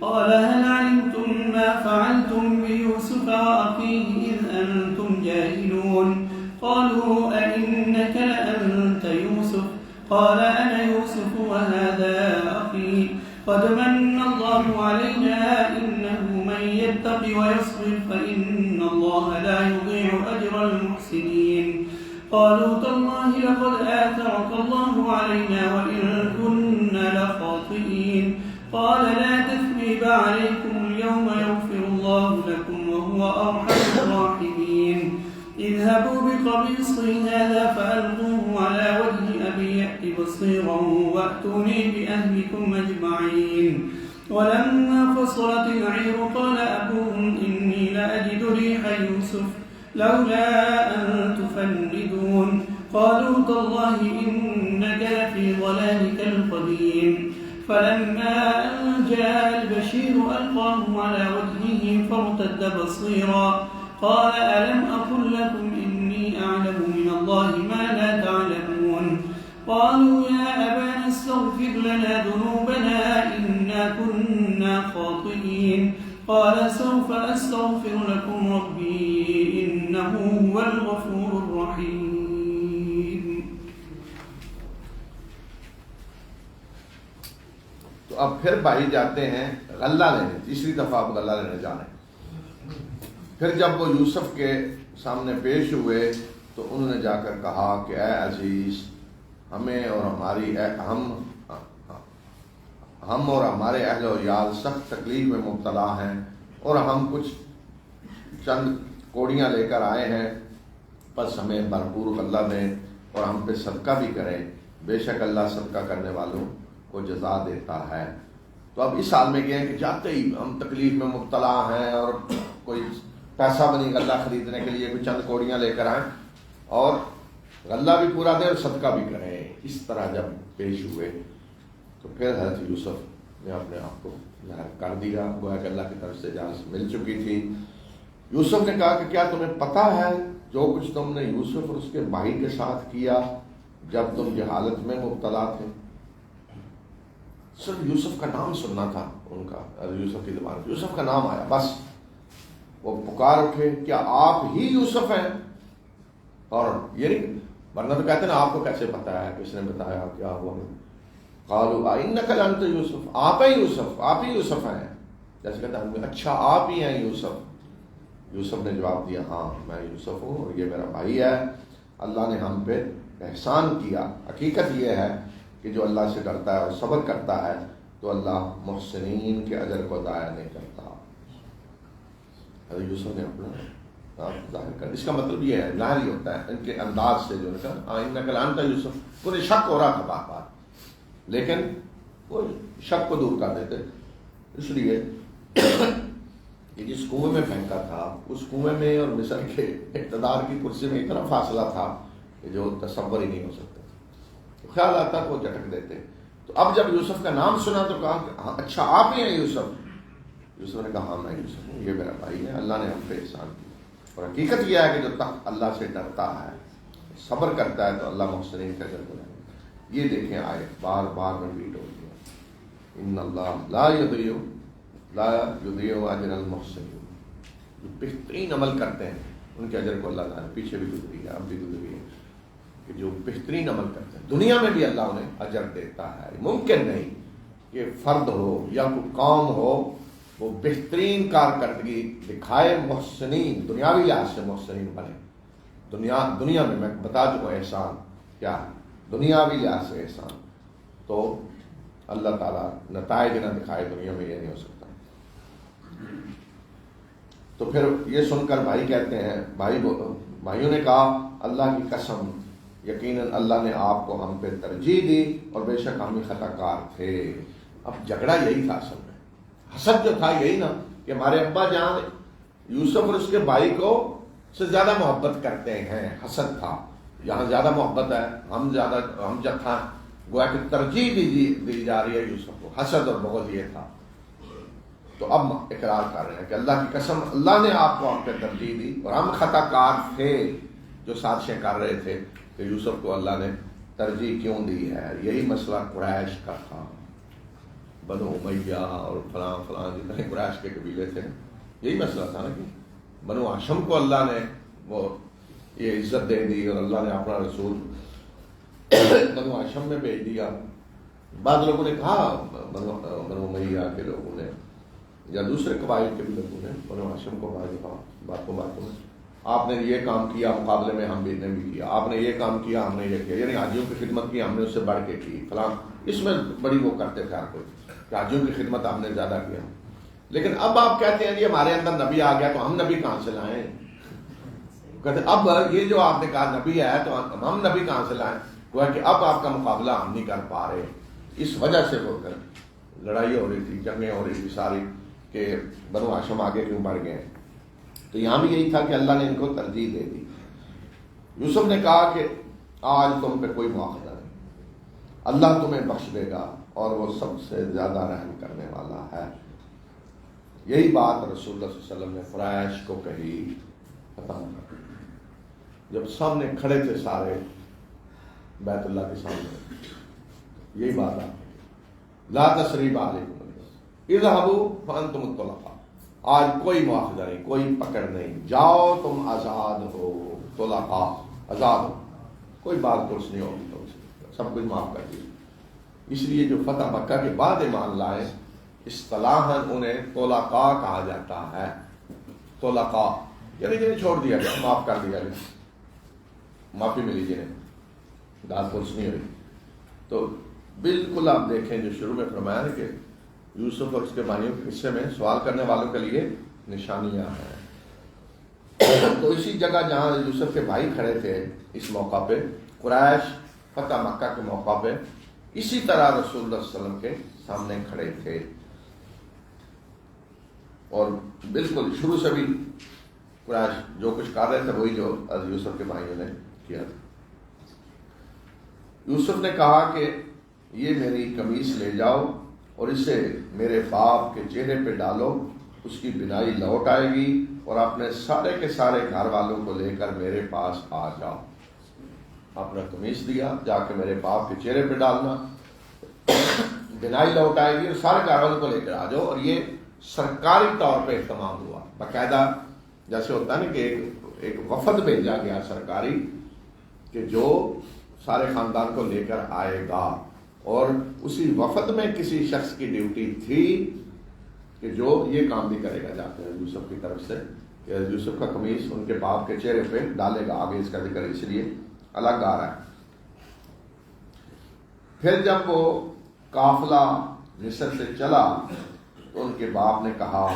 قال هل علمتم ما فعلتم بيوسف وأخيه إذ أنتم جاهلون قالوا أئنك لأنت يوسف قال أنا يوسف وهذا أخي قد من الله علينا إنه من يتق ويصبر فإن الله لا يضيع أجر المحسنين قالوا تالله لقد آثرك الله علينا وإن كنا لخاطئين قال لا تثريب عليكم اليوم يغفر الله لكم وهو أرحم الراحمين اذهبوا بقميصي هذا فألقوه على وجه أبي يأت بصيرا وأتوني بأهلكم أجمعين ولما فصلت العير قال أبوهم إني لأجد ريح يوسف لولا أن تفندون قالوا تالله إنك لفي ضلالك القديم فلما أن جاء البشير ألقاه على وجهه فارتد بصيرا قال ألم أقل لكم إني أعلم من الله ما لا تعلمون قالوا يا أبانا استغفر لنا ذنوبنا إنا كنا خاطئين قال سوف أستغفر لكم ربي إنه هو الغفور الرحيم۔ تو اب پھر بھائی جاتے ہیں غلہ لینے، تیسری دفعہ اب غلہ لینے جانے۔ پھر جب وہ یوسف کے سامنے پیش ہوئے تو انہوں نے جا کر کہا کہ اے عزیز، ہمیں اور ہم اور ہمارے اہل و عیال سخت تکلیف میں مبتلا ہیں، اور ہم کچھ چند کوڑیاں لے کر آئے ہیں، بس ہمیں بھرپور غلہ دیں اور ہم پہ صدقہ بھی کریں، بے شک اللہ صدقہ کرنے والوں کو جزا دیتا ہے۔ تو اب اس حال میں کیا ہے کہ جاتے ہی ہم تکلیف میں مبتلا ہیں اور کوئی پیسہ بنی غلہ خریدنے کے لیے کوئی چند کوڑیاں لے کر آئیں اور غلہ بھی پورا دیں اور صدقہ بھی کریں، اس طرح جب پیش ہوئے تو پھر حضرت یوسف نے اپنے آپ کو ظاہر کر دیا، گویا کہ اللہ کی طرف سے اجازت مل چکی تھی۔ یوسف نے کہا کہ کیا تمہیں پتہ ہے جو کچھ تم نے یوسف اور اس کے بھائی کے ساتھ کیا جب تم جہالت میں مبتلا تھے؟ صرف یوسف کا نام سننا تھا ان کا، یوسف کی زبان سے یوسف کا نام آیا، بس وہ پکار اٹھے کیا آپ ہی یوسف ہیں؟ اور یہ نہیں، ورنہ تو کہتے ہیں نا آپ کو کیسے پتا ہے، کس نے بتایا، کیا ہوا؟ قالوا انک لانت یوسف، آپ ہی یوسف، آپ ہی یوسف ہیں، جیسے کہتے ہیں اچھا آپ ہی ہیں یوسف۔ یوسف نے جواب دیا ہاں میں یوسف ہوں اور یہ میرا بھائی ہے، اللہ نے ہم پہ احسان کیا۔ حقیقت یہ ہے کہ جو اللہ سے ڈرتا ہے اور صبر کرتا ہے تو اللہ محسنین کے اجر کو ضائع نہیں کرتا۔ حضرت یوسف نے اپنا آپ ظاہر کر، اس کا مطلب یہ ہے، ظاہر ہی ہوتا ہے ان کے انداز سے، جو نے کہا انک لانت یوسف، انہیں شک ہو رہا تھا بار بار، لیکن وہ شک کو دور کر دیتے، اس لیے کہ جس کنویں میں پھینکا تھا اس کنویں میں اور مصر کے اقتدار کی کرسی میں اتنا فاصلہ تھا کہ جو تصور ہی نہیں ہو سکتا، تو خیال آتا کہ وہ جھٹک دیتے۔ تو اب جب یوسف کا نام سنا تو کہا کہ ہاں اچھا آپ ہی ہیں یوسف؟ یوسف نے کہا ہاں میں یوسف ہوں، یہ میرا بھائی ہے، اللہ نے ہم پہ احسان کیا۔ اور حقیقت یہ ہے کہ جو تک اللہ سے ڈرتا ہے، صبر کرتا ہے تو اللہ محسنین کا اجر دے۔ یہ دیکھیں آئے بار بار ریپیٹ ہو گیا، ان اللہ لا یضیع اجر المحسنین، جو بہترین عمل کرتے ہیں ان کے اجر کو اللہ تعالیٰ، پیچھے بھی گزری ہے اب بھی گزری ہے کہ جو بہترین عمل کرتے ہیں دنیا میں بھی اللہ انہیں اجر دیتا ہے۔ ممکن نہیں کہ فرد ہو یا کوئی قوم ہو وہ بہترین کارکردگی دکھائے، محسنین دنیاوی لحاظ سے محسنین بنے۔ دنیا میں بتا چکا ہوں احسان کیا ہے، دنیاوی لحاظ سے احسان، تو اللہ تعالیٰ نتائج نہ دکھائے دنیا میں، یہ نہیں ہو سکتا۔ تو پھر یہ سن کر بھائی کہتے ہیں، بھائیوں نے کہا اللہ کی قسم یقیناً اللہ نے آپ کو ہم پہ ترجیح دی اور بے شک ہم ہی خطا کار تھے۔ اب جھگڑا یہی تھا اصل میں، حسد جو تھا یہی نا کہ ہمارے ابا جان یوسف اور اس کے بھائی کو سے زیادہ محبت کرتے ہیں، حسد تھا، یہاں زیادہ محبت ہے، ہم جب تھا گویا کہ ترجیح دی جا رہی ہے یوسف کو، حسد اور بغض یہ تھا۔ تو اب اقرار کر رہے ہیں کہ اللہ کی قسم اللہ نے آپ کو ہم پہ ترجیح دی اور ہم خطا کار تھے جو سازشیں کر رہے تھے کہ یوسف کو اللہ نے ترجیح کیوں دی ہے۔ یہی مسئلہ قریش کا تھا، بنو امیہ اور فلاں جتنے قریش کے قبیلے تھے، یہی مسئلہ تھا نا کہ بنو ہاشم کو اللہ نے وہ یہ عزت دے دی اور اللہ نے اپنا رسول بنو ہاشم میں بھیج دیا۔ بعض لوگوں نے کہا بنو امیہ کے لوگوں نے یا دوسرے قبائل کے بھی لوگوں نے بنو ہاشم کو باتوں میں آپ نے یہ کام کیا مقابلے میں ہم نے بھی کیا، آپ نے یہ کام کیا ہم نے یہ کیا، یعنی حاجیوں کی خدمت کی ہم نے اس سے بڑھ کے کی فلاں، اس میں بڑی وہ کرتے تھے آپ کو کہ حاجیوں کی خدمت ہم نے زیادہ کیا۔ لیکن اب آپ کہتے ہیں جی ہمارے اندر نبی آ گیا تو ہم نبی کہاں سے لائیں؟ کہتے اب یہ جو آپ نے کہا نبی ہے تو ہم نبی کہاں سے لائیں؟ وہ ہے کہ اب آپ کا مقابلہ ہم نہیں کر پا رہے، اس وجہ سے وہ لڑائی ہو رہی تھی، جنگیں ہو رہی تھی ساری کہ بنو ہاشم آگے کیوں بڑھ گئے۔ تو یہاں بھی یہی تھا کہ اللہ نے ان کو ترجیح دے دی۔ یوسف نے کہا کہ آج تم پہ کوئی مواخذہ نہیں، اللہ تمہیں بخش دے گا اور وہ سب سے زیادہ رحم کرنے والا ہے۔ یہی بات رسول اللہ صلی اللہ علیہ وسلم نے قریش کو کہی، جب سامنے کھڑے تھے سارے بیت اللہ کے سامنے، یہی بات آپ لا تثریب علیکم اذهبوا فانتم الطلقاء، آج کوئی مواخذہ نہیں، کوئی پکڑ نہیں، جاؤ تم آزاد ہو، طلقاء آزاد ہو، کوئی بات پرس نہیں ہوگی تم سے، سب کچھ معاف کر دیا۔ اس لیے جو فتح مکہ کے بعد ایمان لائے اصطلاحاً انہیں طلقاء کہا جاتا ہے، طلقاء یعنی جنہیں چھوڑ دیا گیا، معاف کر دیا گیا، معافی ملی جنہیں، داد پرس نہیں ہوئی۔ تو بالکل آپ دیکھیں جو شروع میں فرمایا ہے کہ یوسف اور اس کے بھائیوں کے حصے میں سوال کرنے والوں کے لیے نشانیاں ہیں۔ تو اسی جگہ جہاں یوسف کے بھائی کھڑے تھے اس موقع پہ قریش فتح مکہ کے موقع پہ اسی طرح رسول اللہ صلی اللہ علیہ وسلم کے سامنے کھڑے تھے، اور بالکل شروع سے بھی قریش جو کچھ کر رہے تھے وہی جو حضرت یوسف کے بھائیوں نے کیا تھا۔ یوسف نے کہا کہ یہ میری قمیص لے جاؤ اور اسے میرے باپ کے چہرے پہ ڈالو، اس کی بینائی لوٹ آئے گی، اور اپنے سارے کے سارے گھر والوں کو لے کر میرے پاس آ جاؤ۔ اپنا قمیص دیا، جا کے میرے باپ کے چہرے پہ ڈالنا، بینائی لوٹ آئے گی اور سارے گھر والوں کو لے کر آ جاؤ۔ اور یہ سرکاری طور پہ اہتمام ہوا، باقاعدہ جیسے ہوتا ہے نا کہ ایک وفد بھیجا گیا سرکاری کہ جو سارے خاندان کو لے کر آئے گا، اور اسی وفد میں کسی شخص کی ڈیوٹی تھی کہ جو یہ کام بھی کرے گا جاتے ہیں یوسف کی طرف سے، کہ یوسف کا قمیص ان کے باپ کے چہرے پہ ڈالے گا۔ آگے اس کا ذکر اس لیے الگ آ رہا ہے۔ پھر جب وہ قافلہ مصر سے چلا تو ان کے باپ نے کہا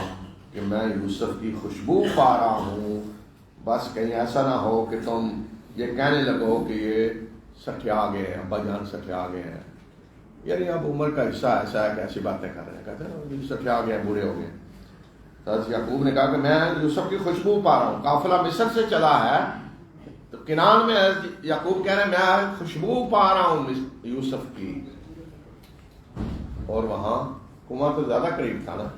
کہ میں یوسف کی خوشبو پا رہا ہوں، بس کہیں ایسا نہ ہو کہ تم یہ کہنے لگو کہ یہ سٹھیا گئے ہیں، ابا جان سٹھیا گئے ہیں، یعنی اب عمر کا حصہ ایسا ہے کہ ایسی باتیں کر رہے ہیں، کہتے ہیں سٹھیا گئے ہیں، بوڑھے ہو گئے۔ حضرت یعقوب نے کہا کہ میں یوسف کی خوشبو پا رہا ہوں، قافلہ مصر سے چلا ہے تو کنعان میں یعقوب کہہ رہے ہیں میں خوشبو پا رہا ہوں یوسف کی، اور وہاں کنواں تو زیادہ قریب تھا نا،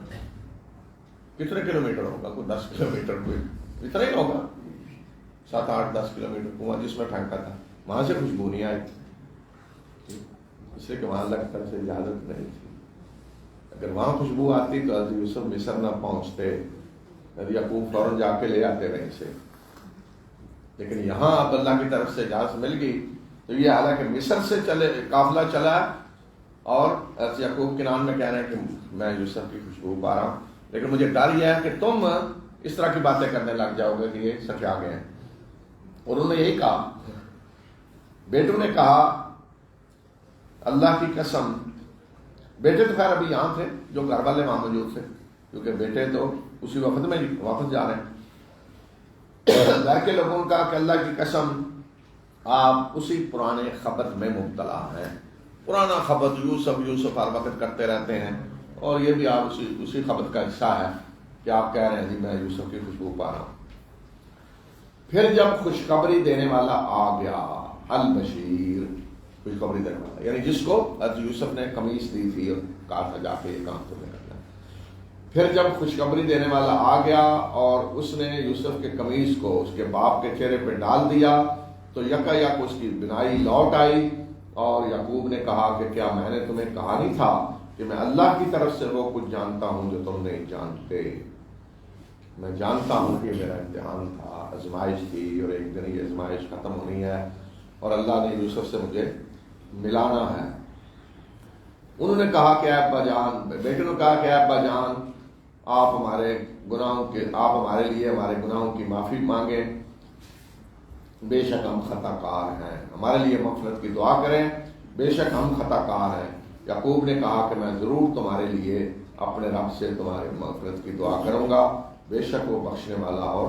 کتنے کلومیٹر ہوگا؟ کوئی 10 کلومیٹر، کوئی اتنا ہی ہوگا، 7 8 10 کلومیٹر کنواں جس میں پھینکا تھا، وہاں سے خوشبو نہیں آئی، اس لیے کہ وہاں اللہ کی طرف سے اجازت نہیں تھی۔ اگر وہاں خوشبو آتی تو حضرت یوسف مصر نہ پہنچتے، حضرت یعقوب فوراً جا کے لے آتے وہیں سے، لیکن یہاں اب اللہ کی طرف سے اجازت مل گئی تو یہ حالانکہ مصر سے قافلہ چلا، اور حضرت یعقوب کنعان میں کہہ رہے ہیں کہ میں یوسف کی خوشبو پا رہا ہوں، لیکن مجھے ڈر یہ ہے کہ تم اس طرح کی باتیں کرنے لگ جاؤ گے کہ یہ سٹھیا گئے ہیں۔ اور انہوں نے یہی کہا، بیٹوں نے کہا اللہ کی قسم، بیٹے تو خیر ابھی یہاں تھے، جو گھر والے وہاں موجود تھے، کیونکہ بیٹے تو اسی وقت میں واپس جا رہے ہیں۔ گھر کے لوگوں کا کہ اللہ کی قسم آپ اسی پرانے خبت میں مبتلا ہیں، پرانا خبت یوسف ہر وقت کرتے رہتے ہیں، اور یہ بھی آپ اسی خبت کا حصہ ہے کہ آپ کہہ رہے ہیں جی میں یوسف کی خوشبو پا رہا ہوں۔ پھر جب خوشخبری دینے والا آ گیا، البشیر، خوشخبری دینے والا، یعنی جس کو حضرت یوسف نے قمیص دی تھی اور کہا تھا جا کے یہ کام تمہیں کرنا ہے، پھر جب خوشخبری دینے والا آ گیا اور اس نے یوسف کے قمیص کو اس کے باپ کے چہرے پہ ڈال دیا تو یکا یک اس کی بینائی لوٹ آئی، اور یعقوب نے کہا کہ کیا میں نے تمہیں کہا نہیں تھا کہ میں اللہ کی طرف سے وہ کچھ جانتا ہوں جو تم نہیں جانتے، میں جانتا ہوں کہ میرا امتحان تھا، آزمائش تھی، اور ایک دن یہ آزمائش ختم ہونی ہے اور اللہ نے یوسف سے مجھے ملانا ہے۔ انہوں نے کہا کہ اے ابا جان، بیٹے نے کہا کہ اے ابا جان آپ ہمارے لیے ہمارے گناہوں کی معافی مانگیں، بے شک ہم خطا کار ہیں، ہمارے لیے مغفرت کی دعا کریں، بے شک ہم خطا کار ہیں۔ یعقوب نے کہا کہ میں ضرور تمہارے لیے اپنے رب سے تمہاری مغفرت کی دعا کروں گا، بے شک وہ بخشنے والا اور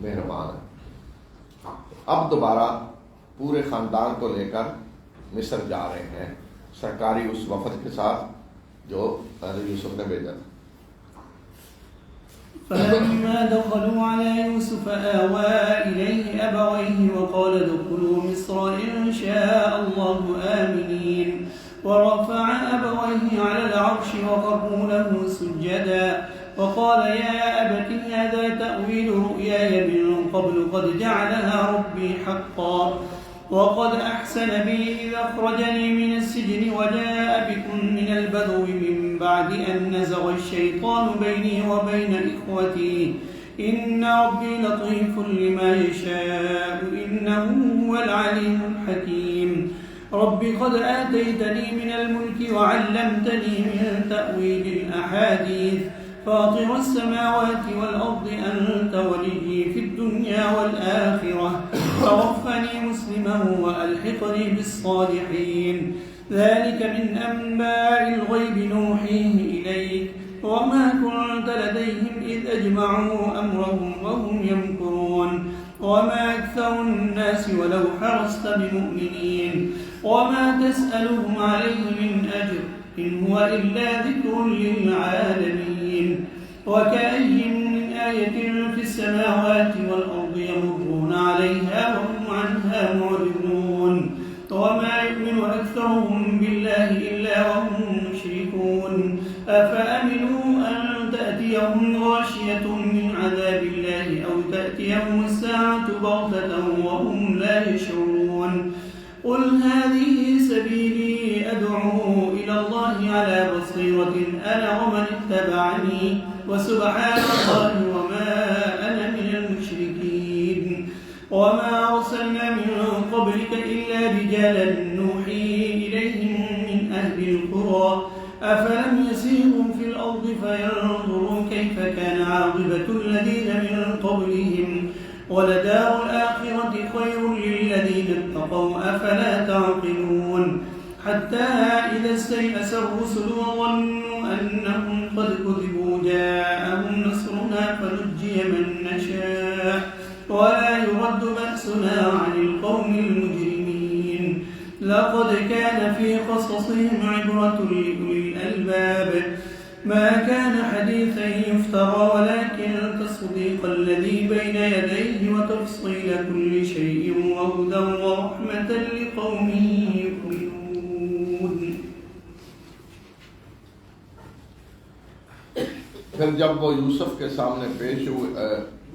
مہربان ہے۔ اب دوبارہ پورے خاندان کو لے کر مصر جا رہے ہیں، سرکاری اس وفد کے ساتھ جو حضرت یوسف نے بھیجا تھا۔ فلما دخلوا على يوسف آوى إليه أبويه وقال ادخلوا مصر إن شاء الله آمنين ورفع أبويه على العرش وخروا له سجدا وقال يا أبت هذا تأويل رؤياي من قبل قد جعلها ربي حقا وقد أحسن بي إذ أخرجني من السجن وجاء بكم من البدو من بعد أن نزغ الشيطان بيني وبين إخوتي إن ربي لطيف لما يشاء إنه هو العليم الحكيم رب قد آتيتني من الملك وعلمتني من تأويل الأحاديث فاطر السماوات والأرض أنت ولي في الدنيا والآخرة توفني مسلما وألحقني بالصالحين ذلك من أنباء الغيب نوحيه إليك وما كنت لديهم إذ أجمعوا أمرهم وهم يمكرون وما أكثر الناس ولو حرصت بمؤمنين وما تسألهم عليه من أجر إن هو إلا ذكر للعالمين وكأي من آية في السماوات والأرض يمرون عليها وهم عنها معرضون وما يؤمن أكثرهم بالله إلا وهم مشركون أفأمنوا أن تأتيهم غاشية من عذاب الله أو تأتيهم الساعة بغتة وهم لا يشعرون قل هذه سبيلي أدعو إلى الله على بصيرة أنا ومن اتبعني وسبحان الله وما أنا من المشركين وما أرسلنا من قبلك إلا رجالا نوحي إليهم من أهل القرى أفلم يسيروا في الأرض فينظروا كيف كان عاقبة الذين من قبلهم ولدار الآخرة خير للذين اتقوا أفلا تعقلون حتى إذا استيأس الرسل وظنوا أنهم قد كذبوا جاءهم نصرنا فنجي من نشاء ولا يرد بأسنا عن القوم المجرمين لقد كان في قصصهم عبرة لأولي الألباب ما كان حديثا يفترى ولكن تصديق الذي بين يديه وتفصيل كل شيء وهدى ورحمة لقوم يؤمنون. پھر جب وہ یوسف کے سامنے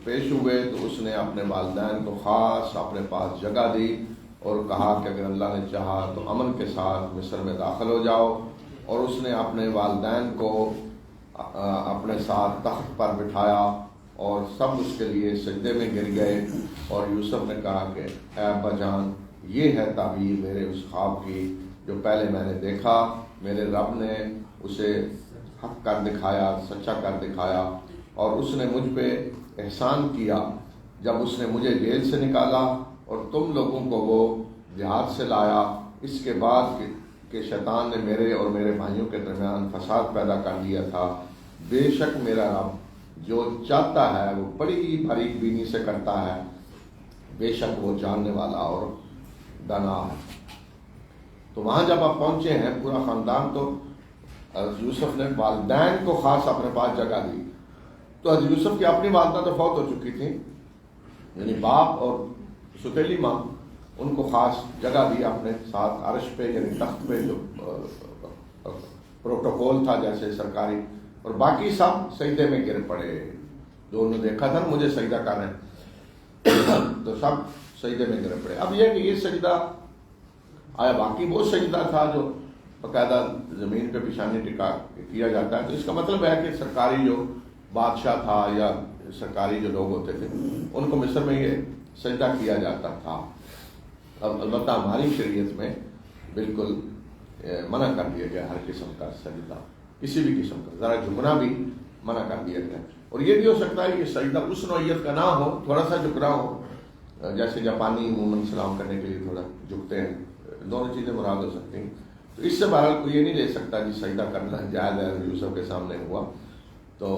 پیش ہوئے تو اس نے اپنے والدین کو خاص اپنے پاس جگہ دی اور کہا کہ اگر اللہ نے چاہا تو امن کے ساتھ مصر میں داخل ہو جاؤ، اور اس نے اپنے والدین کو اپنے ساتھ تخت پر بٹھایا اور سب اس کے لیے سجدے میں گر گئے، اور یوسف نے کہا کہ اے ابا جان، یہ ہے تعبیر میرے اس خواب کی جو پہلے میں نے دیکھا، میرے رب نے اسے حق کر دکھایا، سچا کر دکھایا، اور اس نے مجھ پہ احسان کیا جب اس نے مجھے جیل سے نکالا اور تم لوگوں کو وہ جہاد سے لایا، اس کے بعد کہ شیطان نے میرے اور میرے بھائیوں کے درمیان فساد پیدا کر دیا تھا۔ بے شک میرا رب جو چاہتا ہے وہ بڑی ہی باریک بینی سے کرتا ہے، بے شک وہ جاننے والا اور دانا ہے۔ تو وہاں جب آپ پہنچے ہیں پورا خاندان، تو حضرت یوسف نے والدین کو خاص اپنے پاس جگہ دی۔ تو حضرت یوسف کی اپنی والدہ تو فوت ہو چکی تھی، یعنی باپ اور ستیلی ماں، ان کو خاص جگہ دی اپنے ساتھ عرش پہ، یعنی تخت پہ، جو پروٹوکول تھا جیسے سرکاری، اور باقی سب سجدے میں گر پڑے۔ جو انہوں نے دیکھا تھا مجھے سجدہ کر رہے ہیں تو سب سجدے میں گر پڑے۔ اب یہ کہ یہ سجدہ آیا باقی وہ سجدہ تھا جو باقاعدہ زمین پہ پیشانی ٹکا کیا جاتا ہے، تو اس کا مطلب ہے کہ سرکاری جو بادشاہ تھا یا سرکاری جو لوگ ہوتے تھے ان کو مصر میں یہ سجدہ کیا جاتا تھا۔ اب البتہ ہماری شریعت میں بالکل منع کر دیا گیا ہر قسم کا سجدہ، کسی بھی قسم کا، ذرا جھکنا بھی منع کر دیا گیا۔ اور یہ بھی ہو سکتا ہے کہ سجدہ اس نوعیت کا نہ ہو، تھوڑا سا جھکنا ہو، جیسے جاپانی عموماً سلام کرنے کے لیے تھوڑا جھکتے ہیں، دونوں چیزیں مراد ہو سکتی ہیں۔ تو اس سے بہرحال کوئی یہ نہیں لے سکتا کہ سجدہ کرنا جائز ہے، یوسف کے سامنے ہوا تو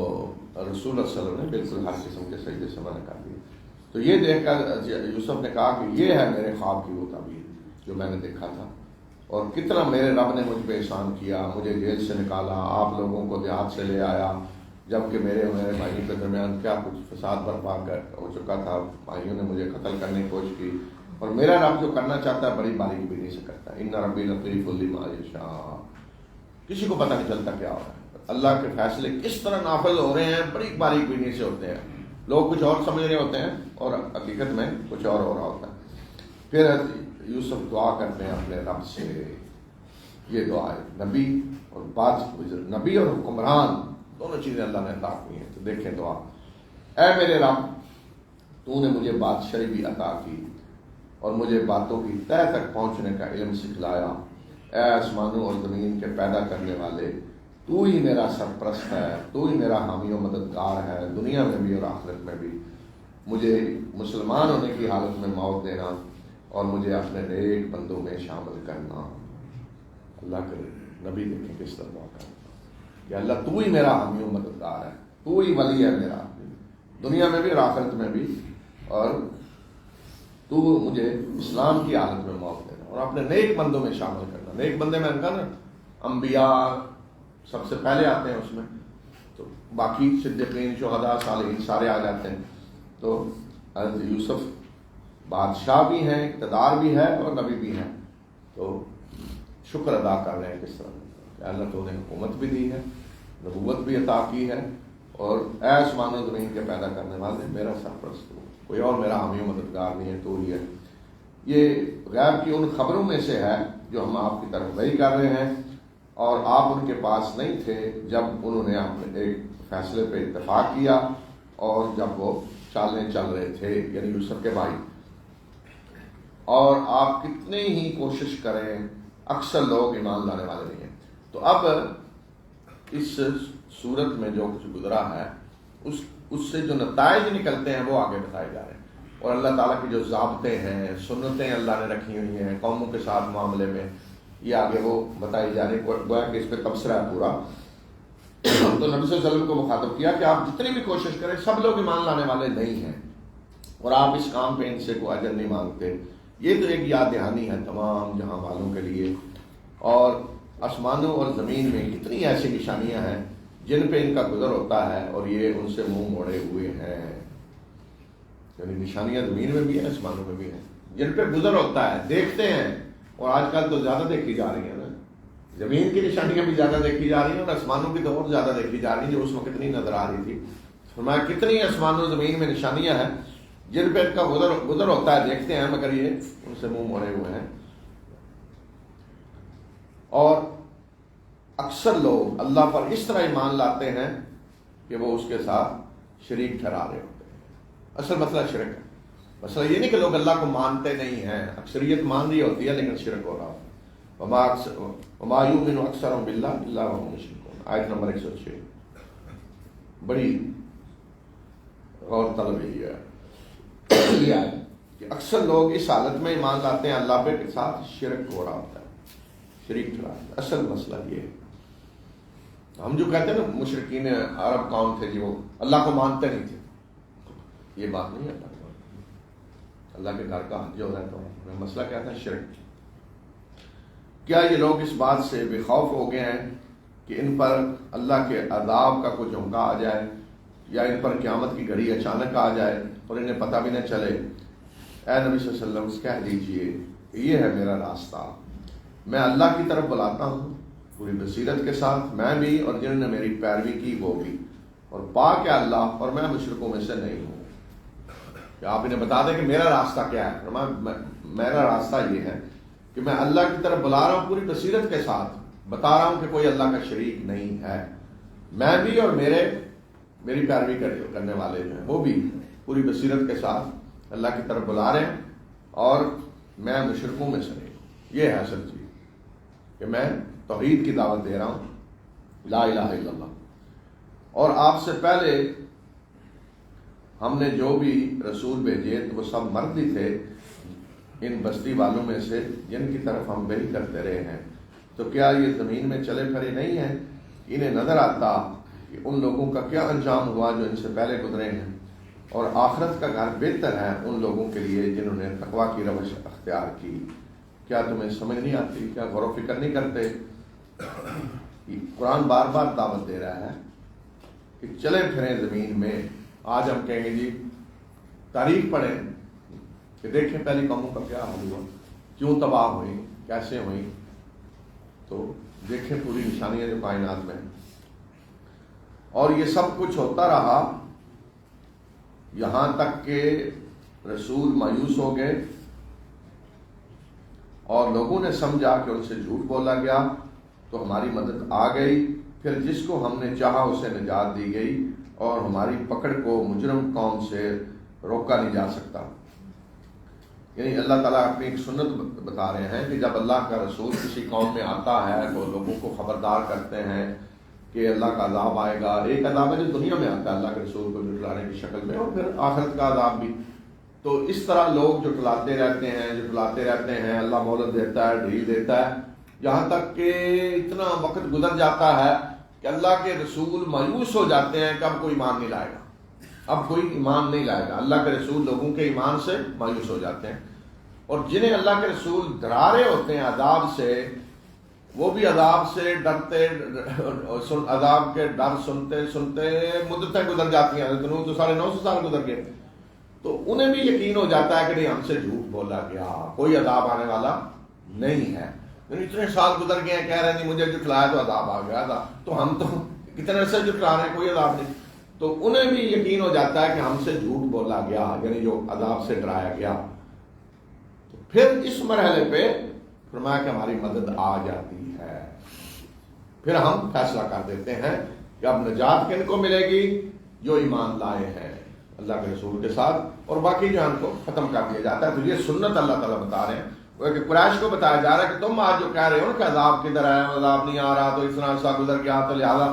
رسول اللہ صلی اللہ علیہ وسلم نے بالکل ہر قسم کے سجدے سے منع کر دیا۔ تو یہ دیکھ کر یوسف نے کہا کہ یہ ہے میرے خواب کی وہ تعبیر جو میں نے دیکھا تھا، اور کتنا میرے رب نے مجھ پہ احسان کیا، مجھے جیل سے نکالا، آپ لوگوں کو دیہات سے لے آیا، جبکہ میرے بھائیوں کے درمیان کیا کچھ فساد برپا ہو چکا تھا، بھائیوں نے مجھے قتل کرنے کی کوشش کی، اور میرا رب جو کرنا چاہتا ہے بڑی باریک بینی سے کرتا ہے۔ ان ربی لطیف لما یشاء، کسی کو پتہ نہیں چلتا کیا ہو رہا ہے، اللہ کے فیصلے کس طرح نافذ ہو رہے ہیں، بڑی باریک بینی سے ہوتے ہیں، لوگ کچھ اور سمجھ رہے ہوتے ہیں اور حقیقت میں کچھ اور ہو رہا ہوتا ہے۔ پھر یوسف دعا کرتے ہیں اپنے رب سے، یہ دعا ہے نبی اور نبی اور حکمران دونوں چیزیں اللہ نے عطا کی ہیں۔ تو دیکھیں دعا، اے میرے رب، تو نے مجھے بادشاہی بھی عطا کی اور مجھے باتوں کی تہ تک پہنچنے کا علم سکھلایا۔ اے آسمانوں اور زمین کے پیدا کرنے والے، تو ہی میرا سرپرست ہے، تو ہی میرا حامی و مددگار ہے، دنیا میں بھی اور آخرت میں بھی۔ مجھے مسلمان ہونے کی حالت میں موت دینا اور مجھے اپنے نیک بندوں میں شامل کرنا۔ اللہ کے نبی دیکھیں کس طرح دعا کرنا کہ اللہ تو ہی میرا حامی و مددگار ہے، تو ہی ولی ہے میرا، دنیا میں بھی اور آخرت میں بھی، اور تو مجھے اسلام کی حالت میں موت دینا اور اپنے نیک بندوں میں شامل کرنا. نیک بندے میں ان کا نا انبیاء سب سے پہلے آتے ہیں اس میں، تو باقی صدیقین شہداء صالحین سارے آ جاتے ہیں. تو حضرت یوسف بادشاہ بھی ہیں، اقتدار بھی ہے اور نبی بھی ہیں. تو شکر ادا کر رہے ہیں کس طرح کہ اللہ تو نے حکومت بھی دی ہے، نبوت بھی عطا کی ہے، اور اے آسمان و زمین کے پیدا کرنے والے میرا سرپرست ہو، کوئی اور میرا حامی و مددگار نہیں ہے، تو ہی ہے. یہ غیب کی ان خبروں میں سے ہے جو ہم آپ کی طرف وحی کر رہے ہیں، اور آپ ان کے پاس نہیں تھے جب انہوں نے اپنے ایک فیصلے پہ اتفاق کیا اور جب وہ چالیں چل رہے تھے، یعنی یوسف کے بھائی. اور آپ کتنے ہی کوشش کریں اکثر لوگ ایمان لانے والے نہیں ہیں. تو اب اس صورت میں جو کچھ گزرا ہے اس سے جو نتائج نکلتے ہیں وہ آگے بتائے جا رہے ہیں. اور اللہ تعالیٰ کے جو ضابطے ہیں، سنتیں اللہ نے رکھی ہوئی ہیں قوموں کے ساتھ معاملے میں، یہ آگے وہ بتائی جا رہی ہے. گویا کہ اس پہ تبصرہ ہے پورا. تو نبی صلی اللہ علیہ وسلم کو مخاطب کیا کہ آپ جتنی بھی کوشش کریں سب لوگ ایمان لانے والے نہیں ہیں، اور آپ اس کام پہ ان سے کوئی اجر نہیں مانگتے. یہ تو ایک یاد دہانی ہے تمام جہاں والوں کے لیے. اور آسمانوں اور زمین میں کتنی ایسی نشانیاں ہیں جن پہ ان کا گزر ہوتا ہے اور یہ ان سے منہ موڑے ہوئے ہیں. یعنی نشانیاں زمین میں بھی ہیں، آسمانوں میں بھی ہیں، جن پہ گزر ہوتا ہے، دیکھتے ہیں. اور آج کل تو زیادہ دیکھی جا رہی ہیں نا، زمین کی نشانیاں بھی زیادہ دیکھی جا رہی ہیں اور آسمانوں کی تو اور زیادہ دیکھی جا رہی ہیں جو اس وقت نہیں نظر آ رہی تھی. فرمایا کتنی آسمانوں زمین میں نشانیاں ہیں جن پہ ان کا گزر ہوتا ہے، دیکھتے ہیں مگر یہ ان سے منہ موڑے ہوئے ہیں. اور اکثر لوگ اللہ پر اس طرح ایمان لاتے ہیں کہ وہ اس کے ساتھ شریک ٹھہرا رہے ہوتے ہیں. اصل مسئلہ شرک ہے. مسئلہ یہ نہیں کہ لوگ اللہ کو مانتے نہیں ہیں، اکثریت مان رہی ہوتی ہے لیکن شرک ہو رہا ہے. وما یؤمن اکثرهم باللہ الا وهم مشرکون، آیت نمبر 106. بڑی غور طلب یہ ہے کہ اکثر لوگ اس حالت میں ایمان لاتے ہیں اللہ پہ کے ساتھ شرک ہو رہا ہوتا ہے، شریک ٹھہرا. اصل مسئلہ یہ ہے. ہم جو کہتے ہیں نا مشرکین عرب قوم تھے جی وہ اللہ کو مانتے نہیں تھے، یہ بات نہیں ہے. اللہ کے گھر کا حج ہو رہا ہے تو مسئلہ کیا تھا؟ شرک. کیا یہ لوگ اس بات سے بے خوف ہو گئے ہیں کہ ان پر اللہ کے عذاب کا کوئی جھونکا آ جائے یا ان پر قیامت کی گھڑی اچانک آ جائے اور انہیں پتہ بھی نہ چلے؟ اے نبی صلی اللہ علیہ وسلم کہہ دیجئے کہ یہ ہے میرا راستہ، میں اللہ کی طرف بلاتا ہوں پوری بصیرت کے ساتھ، میں بھی اور جنہوں نے میری پیروی کی وہ بھی، اور پاک ہے اللہ اور میں مشرکوں میں سے نہیں ہوں. کہ آپ انہیں بتا دیں کہ میرا راستہ کیا ہے. میرا راستہ یہ ہے کہ میں اللہ کی طرف بلا رہا ہوں پوری بصیرت کے ساتھ، بتا رہا ہوں کہ کوئی اللہ کا شریک نہیں ہے، میں بھی اور میری پیروی کرنے والے جو ہیں وہ بھی پوری بصیرت کے ساتھ اللہ کی طرف بلا رہے ہیں، اور میں مشرکوں میں سے نہیں ہوں. یہ ہے اصل چیز کہ میں توحید کی دعوت دے رہا ہوں، لا الہ الا اللہ. اور آپ سے پہلے ہم نے جو بھی رسول بھیجے تو وہ سب مرد ہی تھے ان بستی والوں میں سے جن کی طرف ہم وحی کرتے رہے ہیں. تو کیا یہ زمین میں چلے پھرے نہیں ہیں؟ انہیں نظر آتا کہ ان لوگوں کا کیا انجام ہوا جو ان سے پہلے گزرے ہیں، اور آخرت کا گھر بہتر ہے ان لوگوں کے لیے جنہوں نے تقویٰ کی روش اختیار کی. کیا تمہیں سمجھ نہیں آتی؟ کیا غور و فکر نہیں کرتے؟ قرآن بار بار دعوت دے رہا ہے کہ چلے پھریں زمین میں. آج ہم کہیں گے جی تاریخ پڑھیں کہ دیکھیں پہلی قوموں کا کیا حال ہوا، کیوں تباہ ہوئی، کیسے ہوئی. تو دیکھیں پوری نشانیاں جو کائنات میں. اور یہ سب کچھ ہوتا رہا یہاں تک کہ رسول مایوس ہو گئے اور لوگوں نے سمجھا کہ ان سے جھوٹ بولا گیا تو ہماری مدد آ گئی. پھر جس کو ہم نے چاہا اسے نجات دی گئی اور ہماری پکڑ کو مجرم قوم سے روکا نہیں جا سکتا. یعنی اللہ تعالیٰ اپنی ایک سنت بتا رہے ہیں کہ جب اللہ کا رسول کسی قوم میں آتا ہے تو لوگوں کو خبردار کرتے ہیں کہ اللہ کا عذاب آئے گا. ایک عذاب ہے جو دنیا میں آتا ہے اللہ کے رسول کو جھٹلانے کی شکل میں، اور پھر آخرت کا عذاب بھی. تو اس طرح لوگ جھٹلاتے رہتے ہیں، اللہ مہلت دیتا ہے، ڈھیل دیتا ہے، یہاں تک کہ اتنا وقت گزر جاتا ہے کہ اللہ کے رسول مایوس ہو جاتے ہیں کہ اب کوئی ایمان نہیں لائے گا. اب کوئی ایمان نہیں لائے گا. اللہ کے رسول لوگوں کے ایمان سے مایوس ہو جاتے ہیں، اور جنہیں اللہ کے رسول ڈرا رہے ہوتے ہیں عذاب سے، وہ بھی عذاب سے ڈرتے، عذاب کے ڈر سنتے سنتے مدتیں گزر جاتی ہیں. حضرت نوح تو 950 سال گزر گئے، تو انہیں بھی یقین ہو جاتا ہے کہ نہیں ہم سے جھوٹ بولا گیا، کوئی عذاب آنے والا نہیں ہے. اتنے سال گزر گئے ہیں، کہہ رہے ہیں مجھے جھٹلایا تو عذاب آ گیا تھا، تو ہم تو کتنے عرصے جھٹلا رہے ہیں، کوئی عذاب نہیں. تو انہیں بھی یقین ہو جاتا ہے کہ ہم سے جھوٹ بولا گیا، یعنی جو عذاب سے ڈرایا گیا. تو پھر اس مرحلے پہ فرمایا کہ ہماری مدد آ جاتی ہے، پھر ہم فیصلہ کر دیتے ہیں کہ اب نجات کن کو ملے گی؟ جو ایمان لائے ہیں اللہ کے رسول کے ساتھ، اور باقی جہان کو ختم کر دیا جاتا ہے. تو یہ سنت اللہ تعالیٰ بتا رہے ہیں، وہ کہ قریش کو بتایا جا رہا ہے کہ تم آج جو کہہ رہے ہو کہ عذاب کدھر ہے، عذاب نہیں آ رہا، تو اتنا عرصہ گزر گیا تو لہٰذا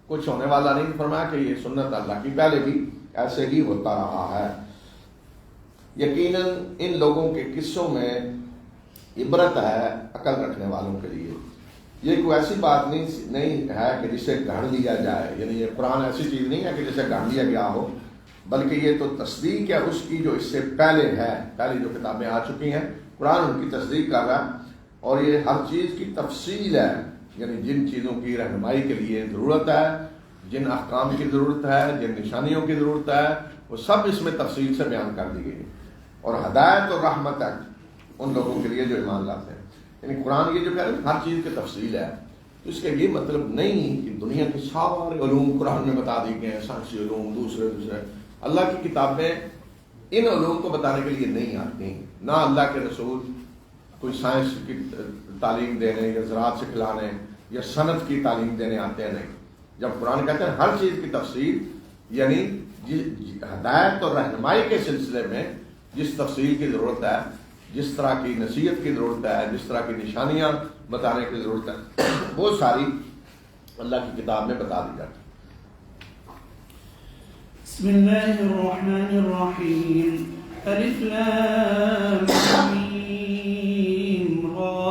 کچھ ہونے والا نہیں. فرمایا کہ یہ سنت اللہ کی پہلے بھی ایسے ہی ہوتا رہا ہے. یقیناً ان لوگوں کے قصوں میں عبرت ہے عقل رکھنے والوں کے لیے. یہ کوئی ایسی بات نہیں ہے کہ جسے گھڑ لیا جائے، یعنی یہ قرآن ایسی چیز نہیں ہے کہ جسے گھڑ لیا گیا ہو، بلکہ یہ تو تصدیق ہے اس کی جو اس سے پہلے ہے. پہلے جو کتابیں آ چکی ہیں قرآن ان کی تصدیق کر رہا ہے، اور یہ ہر چیز کی تفصیل ہے، یعنی جن چیزوں کی رہنمائی کے لیے ضرورت ہے، جن احکام کی ضرورت ہے، جن نشانیوں کی ضرورت ہے، وہ سب اس میں تفصیل سے بیان کر دی گئی، اور ہدایت اور رحمت ہے ان لوگوں کے لیے جو ایمان لاتے ہیں. یعنی قرآن یہ جو کہہ رہے ہیں ہر چیز کی تفصیل ہے، تو اس کا یہ مطلب نہیں کہ دنیا کے سارے علوم قرآن میں بتا دی گئے ہیں، سائنسی علوم دوسرے. اللہ کی کتابیں ان علوم کو بتانے کے لیے نہیں آتی. نہ اللہ کے رسول کوئی سائنس کی تعلیم دینے یا زراعت سکھلانے یا صنعت کی تعلیم دینے آتے ہیں، نہیں. جب قرآن کہتے ہیں ہر چیز کی تفصیل، یعنی ہدایت اور رہنمائی کے سلسلے میں جس تفصیل کی ضرورت ہے، جس طرح کی نصیحت کی ضرورت ہے، جس طرح کی نشانیاں بتانے کی ضرورت ہے، وہ ساری اللہ کی کتاب میں بتا دی جاتی. بسم اللہ الرحمن الرحیم. الف لام میم را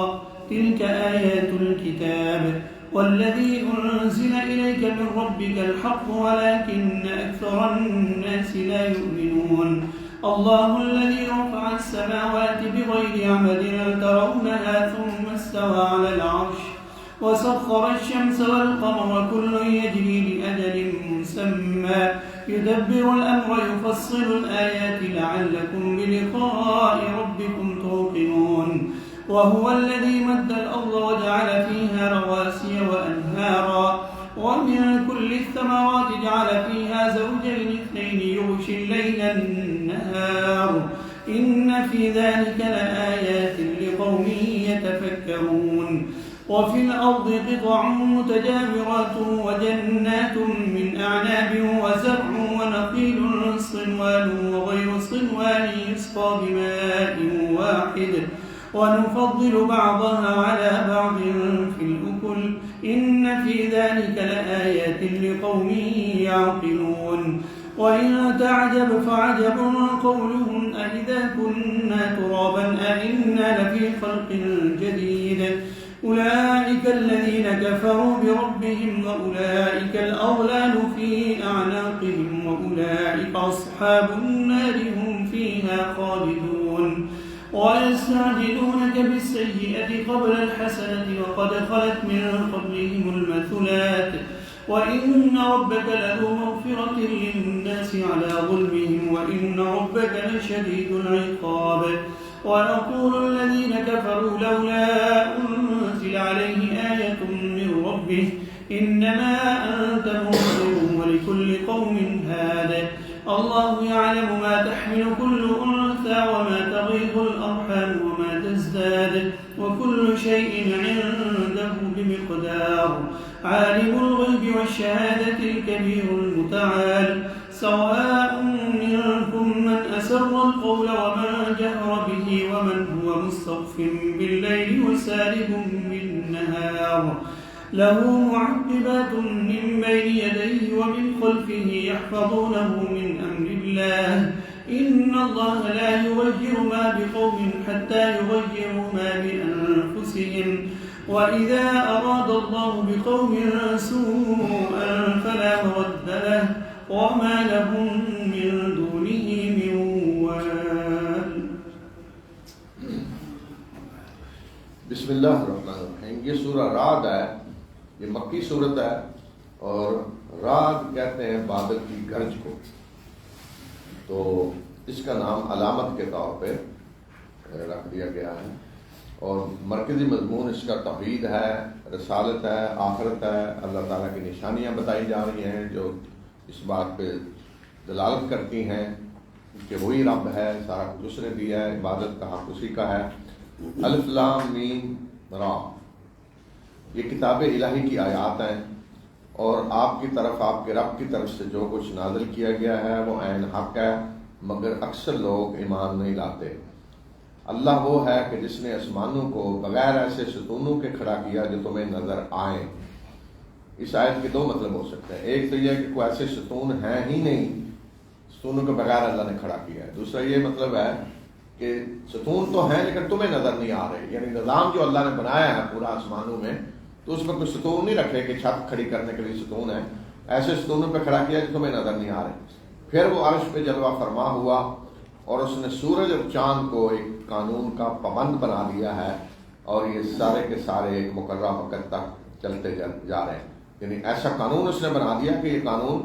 تلك آیات الكتاب والذي أنزل إليك من ربك الحق ولكن أكثر الناس لا يؤمنون. الله الذي رفع السماوات بغير عمد ترونها ثم استوى على العرش وسخر الشمس والقمر كل يجري لأجل مسمى يدبر الأمر يفصل الآيات لعلكم بلقاء ربكم توقنون. وهو الذي مد الأرض وجعل فيها رواسي وأنهارا ومن كل الثمرات جعل فيها زوجين اثنين يغشي الليل النهار إن في ذلك لآيات لقوم يتفكرون. وفي الأرض قطع متجاورات وجنات من أعناب وزرع ونخيل صنوان وغير صنوان يسقى بماء واحد ونفضل بعضها على بعض في الأكل إن في ذلك لآيات لقوم يعقلون. وإن تعجب فعجب قولهم أإذا كنا ترابا أإنا لفي خلق جديد أولئك الذين كفروا بربهم وأولئك الأغلال في أعناقهم وأولئك أصحاب النار هم فيها خالدون. ويستعجلونك بالسيئة قبل الحسنة وقد خلت من قبلهم المثلات وإن ربك لذو مغفرة للناس على ظلمهم وإن ربك لشديد العقاب. ويقول الذين كفروا لولا أنزل عليه آية من ربه إنما أنت منذر ولكل قوم هاد. الله يعلم ما تحمل كل أنثى وما تغيض الأرحام وما تزداد وكل شيء عنده بمقدار. عالم الغيب والشهادة الكبير المتعال. سواء منكم من أسر القول ومن جهر به ومن هو مستخف بالليل وسارب بالنهار. له معقبات من بين يديه ومن خلفه يحفظونه من أمر الله. إن الله لا يغير ما بقوم حتى يغيروا ما بأنفسهم وإذا أراد الله بقوم سوءا فلا مرد له وما لهم من دونه من وال. بسم اللہ الرحمن الرحیم. یہ سورہ رعد ہے، یہ مکی صورت ہے، اور رعد کہتے ہیں بادل کی گرج کو. تو اس کا نام علامت کے طور پہ رکھ دیا گیا ہے، اور مرکزی مضمون اس کا توحید ہے، رسالت ہے، آخرت ہے، اللہ تعالیٰ کی نشانیاں بتائی جا رہی ہیں جو اس بات پہ دلالت کرتی ہیں کہ وہی رب ہے، سارا کچھ اس نے دیا ہے، عبادت کا حق اسی کا ہے. الف لام میم را، یہ کتاب الہی کی آیات ہیں، اور آپ کی طرف، آپ کے رب کی طرف سے جو کچھ نازل کیا گیا ہے وہ عین حق ہے، مگر اکثر لوگ ایمان نہیں لاتے. اللہ وہ ہے کہ جس نے آسمانوں کو بغیر ایسے ستونوں کے کھڑا کیا جو تمہیں نظر آئیں. اس آیت کے دو مطلب ہو سکتے ہیں. ایک تو یہ کہ کوئی ایسے ستون ہیں ہی نہیں، ستونوں کے بغیر اللہ نے کھڑا کیا ہے. دوسرا یہ مطلب ہے کہ ستون تو ہیں لیکن تمہیں نظر نہیں آ رہے، یعنی نظام جو اللہ نے بنایا ہے پورا آسمانوں میں، تو اس میں کوئی ستون نہیں رکھے کہ چھت کھڑی کرنے کے لیے ستون ہے، ایسے ستونوں پہ کھڑا کیا جو تمہیں نظر نہیں آ رہے. پھر وہ عرش پہ جلوہ فرما ہوا، اور اس نے سورج اور چاند کو ایک قانون کا پابند بنا دیا ہے، اور یہ سارے کے سارے ایک مقررہ وقت تک چلتے جا رہے ہیں. یعنی ایسا قانون اس نے بنا دیا کہ یہ قانون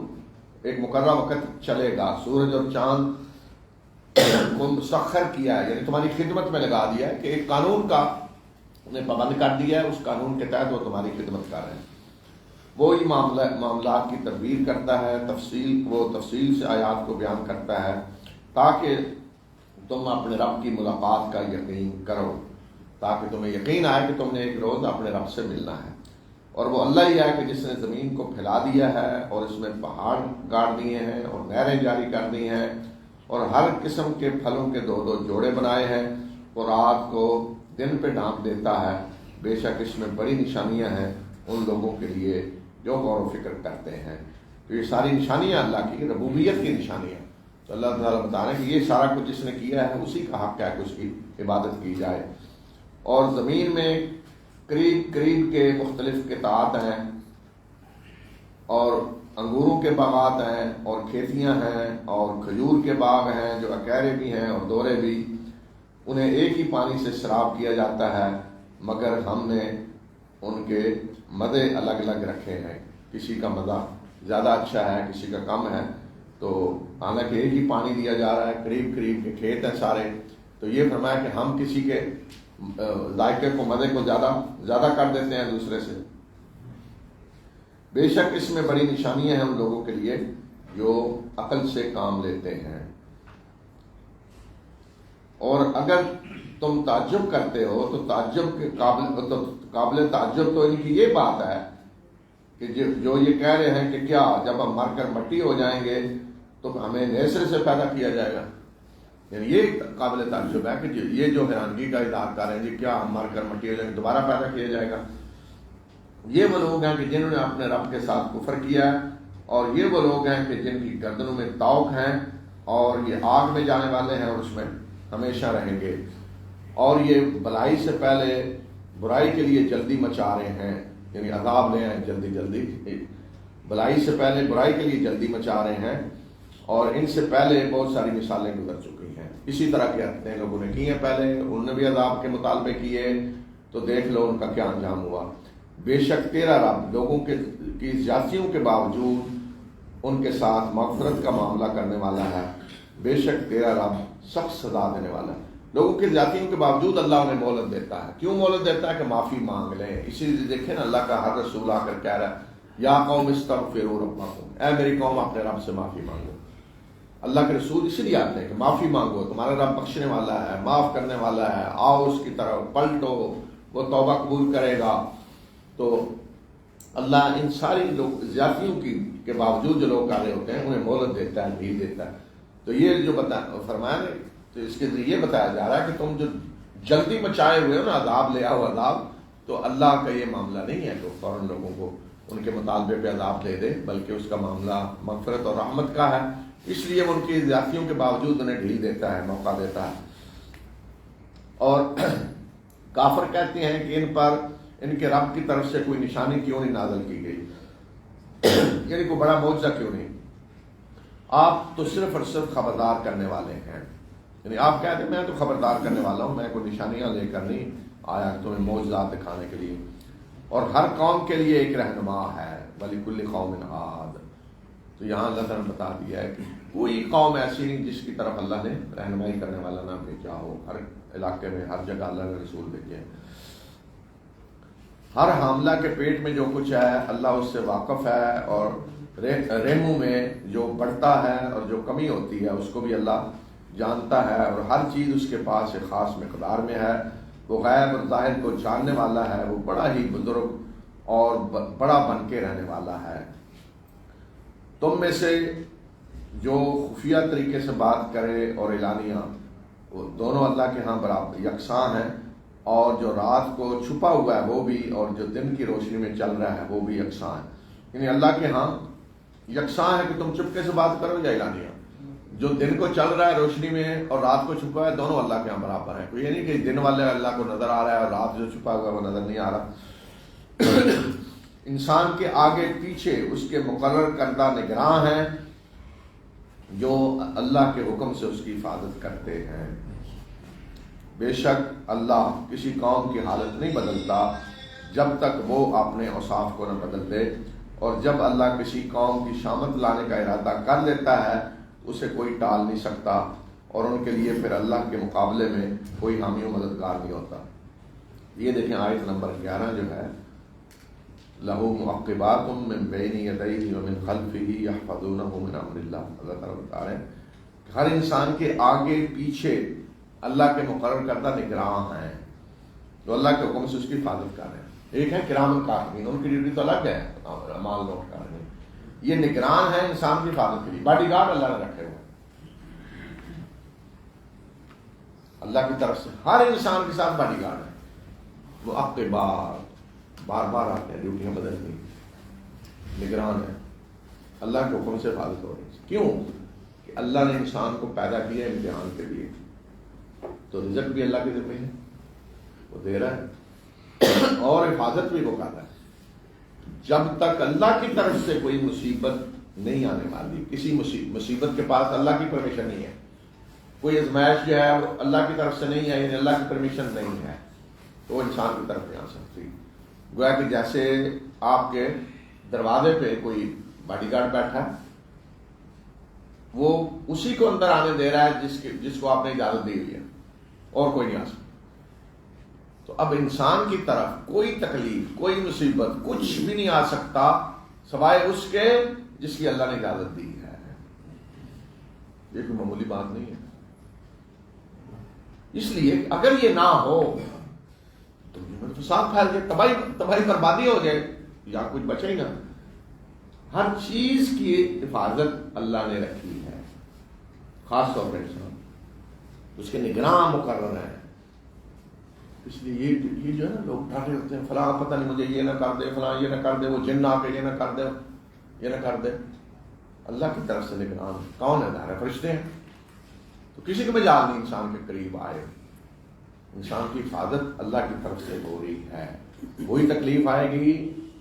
ایک مقررہ وقت چلے گا. سورج اور چاند کو مسخر کیا ہے، یعنی تمہاری خدمت میں لگا دیا ہے کہ ایک قانون کا نے پابند کر دیا ہے، اس قانون کے تحت وہ تمہاری خدمت کر رہے ہیں. وہی معاملات کی تدبیر کرتا ہے، تفصیل سے آیات کو بیان کرتا ہے تاکہ تم اپنے رب کی ملاقات کا یقین کرو، تاکہ تمہیں یقین آئے کہ تم نے ایک روز اپنے رب سے ملنا ہے. اور وہ اللہ ہی ہے کہ جس نے زمین کو پھیلا دیا ہے اور اس میں پہاڑ گاڑ دیے ہیں اور نہریں جاری کر دی ہیں، اور ہر قسم کے پھلوں کے دو دو جوڑے بنائے ہیں، اور رات کو دن پہ ڈھانپ دیتا ہے. بے شک اس میں بڑی نشانیاں ہیں ان لوگوں کے لیے جو غور و فکر کرتے ہیں. تو یہ ساری نشانیاں اللہ کی ربوبیت کی نشانیاں. تو اللہ تعالیٰ بتا رہے ہیں کہ یہ سارا کچھ جس نے کیا ہے اسی کا حق ہے کہ اس کی عبادت کی جائے. اور زمین میں قریب کے مختلف قطعات ہیں، اور انگوروں کے باغات ہیں، اور کھیتیاں ہیں، اور کھجور کے باغ ہیں جو اکیرے بھی ہیں اور دورے بھی. انہیں ایک ہی پانی سے سراب کیا جاتا ہے، مگر ہم نے ان کے مزے الگ الگ رکھے ہیں. کسی کا مزہ زیادہ اچھا ہے، کسی کا کم ہے. تو حالانکہ ایک ہی پانی دیا جا رہا ہے، قریب کے کھیت ہیں سارے. تو یہ فرمایا کہ ہم کسی کے ذائقے کو، مزے کو زیادہ کر دیتے ہیں دوسرے سے. بے شک اس میں بڑی نشانیاں ہیں ان لوگوں کے لیے جو عقل سے کام لیتے ہیں. اور اگر تم تعجب کرتے ہو تو تعجب کے قابل تعجب تو ان کی یہ بات ہے کہ جو یہ کہہ رہے ہیں کہ کیا جب ہم مر کر مٹی ہو جائیں گے تو ہمیں نئے سرے سے پیدا کیا جائے گا. یعنی یہ قابل تعجب ہے کہ یہ جو حیرانگی کا اظہار کر رہے ہیں جی کیا ہم مر کر مٹی ہو جائیں گے، دوبارہ پیدا کیا جائے گا. یہ وہ لوگ ہیں کہ جنہوں نے اپنے رب کے ساتھ کفر کیا ہے، اور یہ وہ لوگ ہیں کہ جن کی گردنوں میں طوق ہیں، اور یہ آگ میں جانے والے ہیں اور اس میں ہمیشہ رہیں گے. اور یہ بلائی سے پہلے برائی کے لیے جلدی مچا رہے ہیں، یعنی عذاب لے آئیں جلدی. بلائی سے پہلے برائی کے لیے جلدی مچا رہے ہیں، اور ان سے پہلے بہت ساری مثالیں گزر چکی ہیں. اسی طرح کے اتنے لوگوں نے کی ہیں پہلے، انہوں نے بھی عذاب کے مطالبے کیے، تو دیکھ لو ان کا کیا انجام ہوا. بے شک تیرا رب لوگوں کی زیادتیوں کے باوجود ان کے ساتھ مغفرت کا معاملہ کرنے والا ہے. بے شک تیرا رب سخت سزا دینے والا ہے. لوگوں کی زیادتیوں کے باوجود اللہ انہیں مہلت دیتا ہے. کیوں مہلت دیتا ہے؟ کہ معافی مانگ لیں. اسی لیے دیکھیں نا اللہ کا ہر رسول آ کر کہہ رہا ہے یا قوم استغفروا ربکم، اے میری قوم اپنے رب سے معافی مانگو. اللہ کے رسول اس لیے آتے ہیں کہ معافی مانگو، تمہارا رب بخشنے والا ہے، معاف کرنے والا ہے، آؤ اس کی طرف پلٹو، وہ توبہ قبول کرے گا. تو اللہ ان ساری زیادتیوں کے باوجود جو لوگ کر رہے ہوتے ہیں انہیں مہلت دیتا ہے، ڈھیل دیتا ہے. تو یہ جو فرمایا نا، تو اس کے ذریعے بتایا جا رہا ہے کہ تم جو جلدی مچائے ہوئے ہو نا، عذاب لے آؤ عذاب، تو اللہ کا یہ معاملہ نہیں ہے کہ فوراً لوگوں کو ان کے مطالبے پہ عذاب دے دے، بلکہ اس کا معاملہ مغفرت اور رحمت کا ہے. اس لیے وہ ان کی زیادتیوں کے باوجود انہیں ڈھیل دیتا ہے، موقع دیتا ہے. اور کافر کہتے ہیں کہ ان پر ان کے رب کی طرف سے کوئی نشانی کیوں نہیں نازل کی گئی، یعنی کوئی بڑا معجزہ کیوں نہیں. آپ تو صرف اور صرف خبردار کرنے والے ہیں. یعنی آپ کہتے ہیں میں تو خبردار کرنے والا ہوں، میں کوئی نشانیاں لے کر نہیں آیا تمہیں معجزات دکھانے کے لیے. اور ہر قوم کے لیے ایک رہنما ہے، وَلِكُلِّ قَوْمٍ هَادٍ. تو یہاں اللہ تعالیٰ نے بتا دیا ہے کہ کوئی قوم ایسی نہیں جس کی طرف اللہ نے رہنمائی کرنے والا نہ بھیجا ہو. ہر علاقے میں ہر جگہ اللہ نے رسول بھیجے. ہر حاملہ کے پیٹ میں جو کچھ ہے اللہ اس سے واقف ہے، اور رحموں میں جو بڑھتا ہے اور جو کمی ہوتی ہے اس کو بھی اللہ جانتا ہے، اور ہر چیز اس کے پاس ایک خاص مقدار میں ہے. وہ غیب اور ظاہر کو جاننے والا ہے، وہ بڑا ہی بزرگ اور بڑا بن کے رہنے والا ہے. تم میں سے جو خفیہ طریقے سے بات کرے اور اعلانیہ، وہ دونوں اللہ کے ہاں برابر یکساں ہیں، اور جو رات کو چھپا ہوا ہے وہ بھی، اور جو دن کی روشنی میں چل رہا ہے وہ بھی یکساں ہے. یعنی اللہ کے ہاں یکساں ہے کہ تم چپکے سے بات کرو یا اعلانیہ. جو دن کو چل رہا ہے روشنی میں اور رات کو چھپا ہے، دونوں اللہ کے ہاں برابر ہے. کوئی یہ نہیں کہ دن والے اللہ کو نظر آ رہا ہے اور رات جو چھپا ہوا ہے وہ نظر نہیں آ رہا. انسان کے آگے پیچھے اس کے مقرر کردہ نگراں ہیں جو اللہ کے حکم سے اس کی حفاظت کرتے ہیں. بے شک اللہ کسی قوم کی حالت نہیں بدلتا جب تک وہ اپنے اوصاف کو نہ بدل دے، اور جب اللہ کسی قوم کی شامت لانے کا ارادہ کر لیتا ہے اسے کوئی ٹال نہیں سکتا، اور ان کے لیے پھر اللہ کے مقابلے میں کوئی حامی و مددگار نہیں ہوتا. یہ دیکھیں آیت نمبر 11 جو ہے، لَهُ مُعَقِّبَاتٌ مِّن بَيْنِ يَدَيْهِ وَمِن خَلْفِهِ يَحْفَظُونَهُ مِنْ أَمْرِ اللَّهِ. اللہ تعالیٰ بتا رہے ہیں کہ ہر انسان کے آگے پیچھے اللہ کے مقرر کردہ نگراں ہیں جو اللہ کے حکم سے اس کی حفاظت کر رہے ہیں. ایک ہے کرام کاتبین، ان کی ڈیوٹی تو الگ ہے، اعمال نوٹ کر رہے ہیں. یہ نگران ہے انسان کی حفاظت کے لیے، باڈی گارڈ اللہ نے رکھے ہوئے اللہ کی طرف سے. ہر انسان کے ساتھ باڈی گارڈ ہے. وہ آپ کے بار بار آتے ہیں، ڈیوٹیاں بدلتی، نگران ہے، اللہ کے حکم سے حفاظت ہو رہی ہے. کیوں کہ اللہ نے انسان کو پیدا کیا امتحان کے لیے، تو رزق بھی اللہ کے ذمہ ہے، وہ دے رہا ہے اور حفاظت بھی وہ کر رہا ہے. جب تک اللہ کی طرف سے کوئی مصیبت نہیں آنے والی، کسی مصیبت کے پاس اللہ کی پرمیشن نہیں ہے، کوئی ازمائش جو ہے وہ اللہ کی طرف سے نہیں ہے، یعنی اللہ کی پرمیشن نہیں ہے، تو وہ انسان کی طرف نہیں آ سکتی. گویا کہ جیسے آپ کے دروازے پہ کوئی باڈی گارڈ بیٹھا ہے، وہ اسی کو اندر آنے دے رہا ہے جس کو آپ نے اجازت دی ہوئی ہے، اور کوئی نہیں آ سکتا. تو اب انسان کی طرف کوئی تکلیف، کوئی مصیبت، کچھ بھی نہیں آ سکتا سوائے اس کے جس کی اللہ نے اجازت دی ہے. یہ کوئی معمولی بات نہیں ہے. اس لیے اگر یہ نہ ہو تو فساد پھیل جائے، تباہی بربادی ہو جائے، یا کچھ بچے ہی نہ. ہر چیز کی حفاظت اللہ نے رکھی ہے، خاص طور پر انسان اس کے نگراں مقرر ہے. اس لیے یہ جو ہے نا، لوگ ڈرے ہوتے ہیں، فلاں پتہ نہیں مجھے یہ نہ کر دے، فلاں یہ نہ کر دے، وہ جن آ کے یہ نہ کر دے، یہ نہ کر دے. اللہ کی طرف سے نگران کون ہے؟ ظاہر فرشتے ہیں. تو کسی کو مجال نہیں انسان کے قریب آئے. انسان کی حفاظت اللہ کی طرف سے ہو رہی ہے. وہی تکلیف آئے گی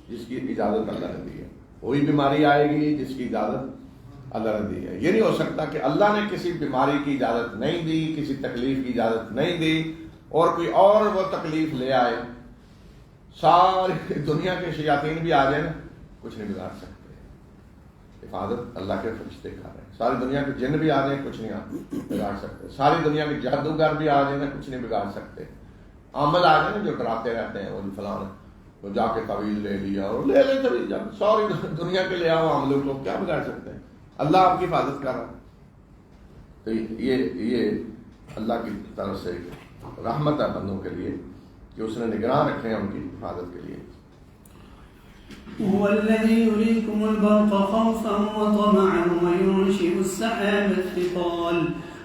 جس کی اجازت اللہ نے دی ہے، وہی بیماری آئے گی جس کی اجازت اللہ نے دی ہے. یہ نہیں ہو سکتا کہ اللہ نے کسی بیماری کی اجازت نہیں دی، کسی تکلیف کی اجازت نہیں دی، اور کوئی اور وہ تکلیف لے آئے. ساری دنیا کے شیاطین بھی آ جائیں نا، کچھ نہیں بگاڑ سکتے. حفاظت اللہ کے فرشتے کر رہے ہیں. ساری دنیا کے جن بھی آ جائیں کچھ نہیں بگاڑ سکتے. ساری دنیا کے جادوگر بھی آ جائیں نا، کچھ نہیں بگاڑ سکتے. عمل آ جائیں نا جو ڈراتے رہتے ہیں، وہ فلاں وہ جا کے طویل لے لیا، اور لے لے طویل جا، ساری دنیا کے لے آؤ عملوں کو، کیا بگاڑ سکتے ہیں؟ اللہ آپ کی حفاظت کر رہا ہے. تو یہ اللہ کی طرف سے رحمت ہے بندوں کے لیے کہ اس نے نگراں رکھے ہیں ان کی حفاظت کے لیے. هو الذي يريكم البرق خوفا وطمعا وينشئ السحاب الثقال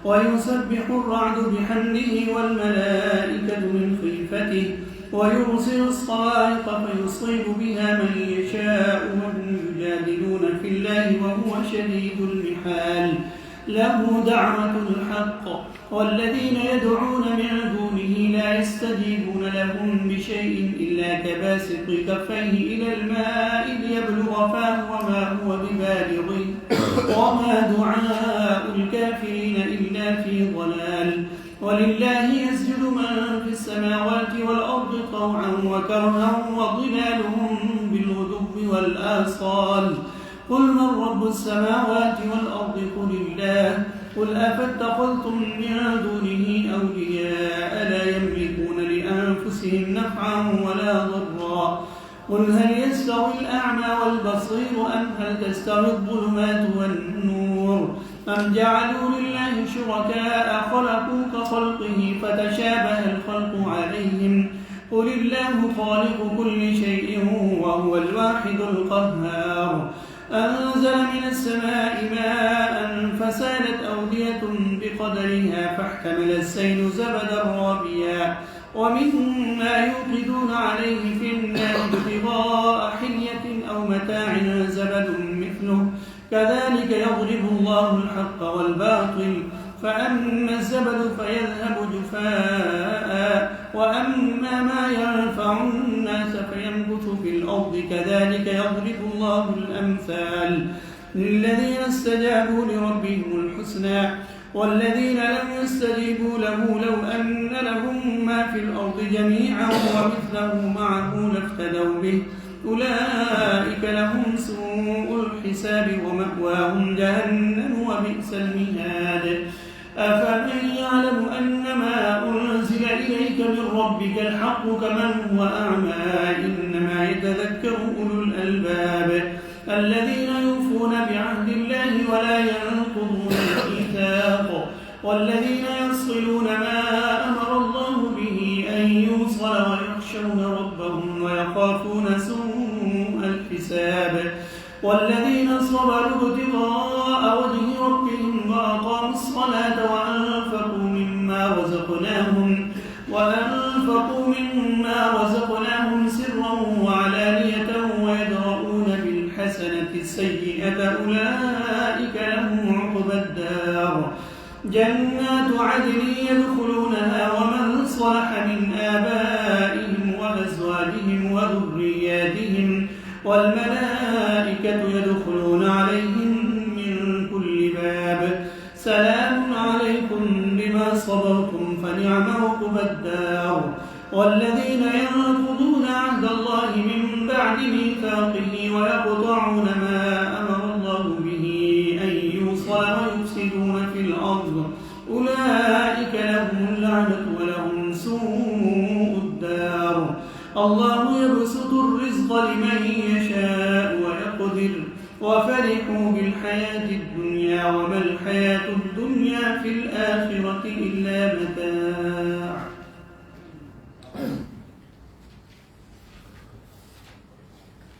ويسبح الرعد بحمده والملائكة من خيفته ويرسل الصواعق فيصيب بها من يشاء وهم يجادلون في الله وهو شديد المحال. له دعوة الحق والذين يدعون من دونه لا يستجيبون لهم بشيء إلا كباسط كفيه إلى الماء ليبلغ فاه وما هو ببالغه وما دعاء الكافرين إلا في ضلال ولله يسجد من في السماوات والأرض طوعا وكرها وظلالهم بالغدو والآصال قل من رب السماوات والأرض قل الله قل أفاتخذتم من دونه أولياء لا يملكون لأنفسهم نفعا ولا ضرا قل هل يستوي الأعمى والبصير أم هل تستوي الظلمات والنور أم جعلوا لله شركاء خلقوا كخلقه فتشابه الخلق عليهم قل الله خالق كل شيء وهو الواحد القهار أنزل من السماء ماء فسالت أودية بقدرها فاحتمل السيل زبدا رابيا ومما يوقدون عليه في النار ابتغاء حلية أو متاع زبد مثله كذلك يضرب الله الحق والباطل فأما الزبد فيذهب جفاء وأما ما ينفع الناس فينبت في الأرض كذلك يضرب الله الأمثال للذين استجابوا لربهم الحسنى والذين لم يستجيبوا له لو أن لهم ما في الأرض جميعا ومثله معه لافتدوا به أولئك لهم سوء الحساب ومأواهم جهنم وبئس المهاد أفمن يعلم أنما أنزل إليك من ربك الحق كمن هو أعمى إنما يتذكر أولو الألباب الذين يوفون بعهد الله ولا ينقضون الميثاق والذين يصلون ما أمر الله به أن يوصل ويخشون ربهم ويخافون سوء الحساب والذين صبروا ابتغاء وجه ربهم وأقاموا الصلاة وأنفقوا مما رزقناهم سرا وعلانية ويدرؤون بالحسنة السيئة أولئك لهم عقبى الدار جنات عدن يدخلونها ومن صلح من آبائهم وأزواجهم وذرياتهم والملائكة يدخلون عليهم من كل باب سلام عليكم بما صبرتم فنعم عقبى الدار والذين ينقضون عهد الله من بعد ميثاقه ويقطعون ما أمر الله به أن يوصل ويفسدون في الأرض أولئك لهم اللعنة ولهم سوء الدار الله يبسط الرزق لمن يشاء ويقدر وفرحوا بالحياة الدنيا وما الحياة الدنيا في الآخرة إلا متاع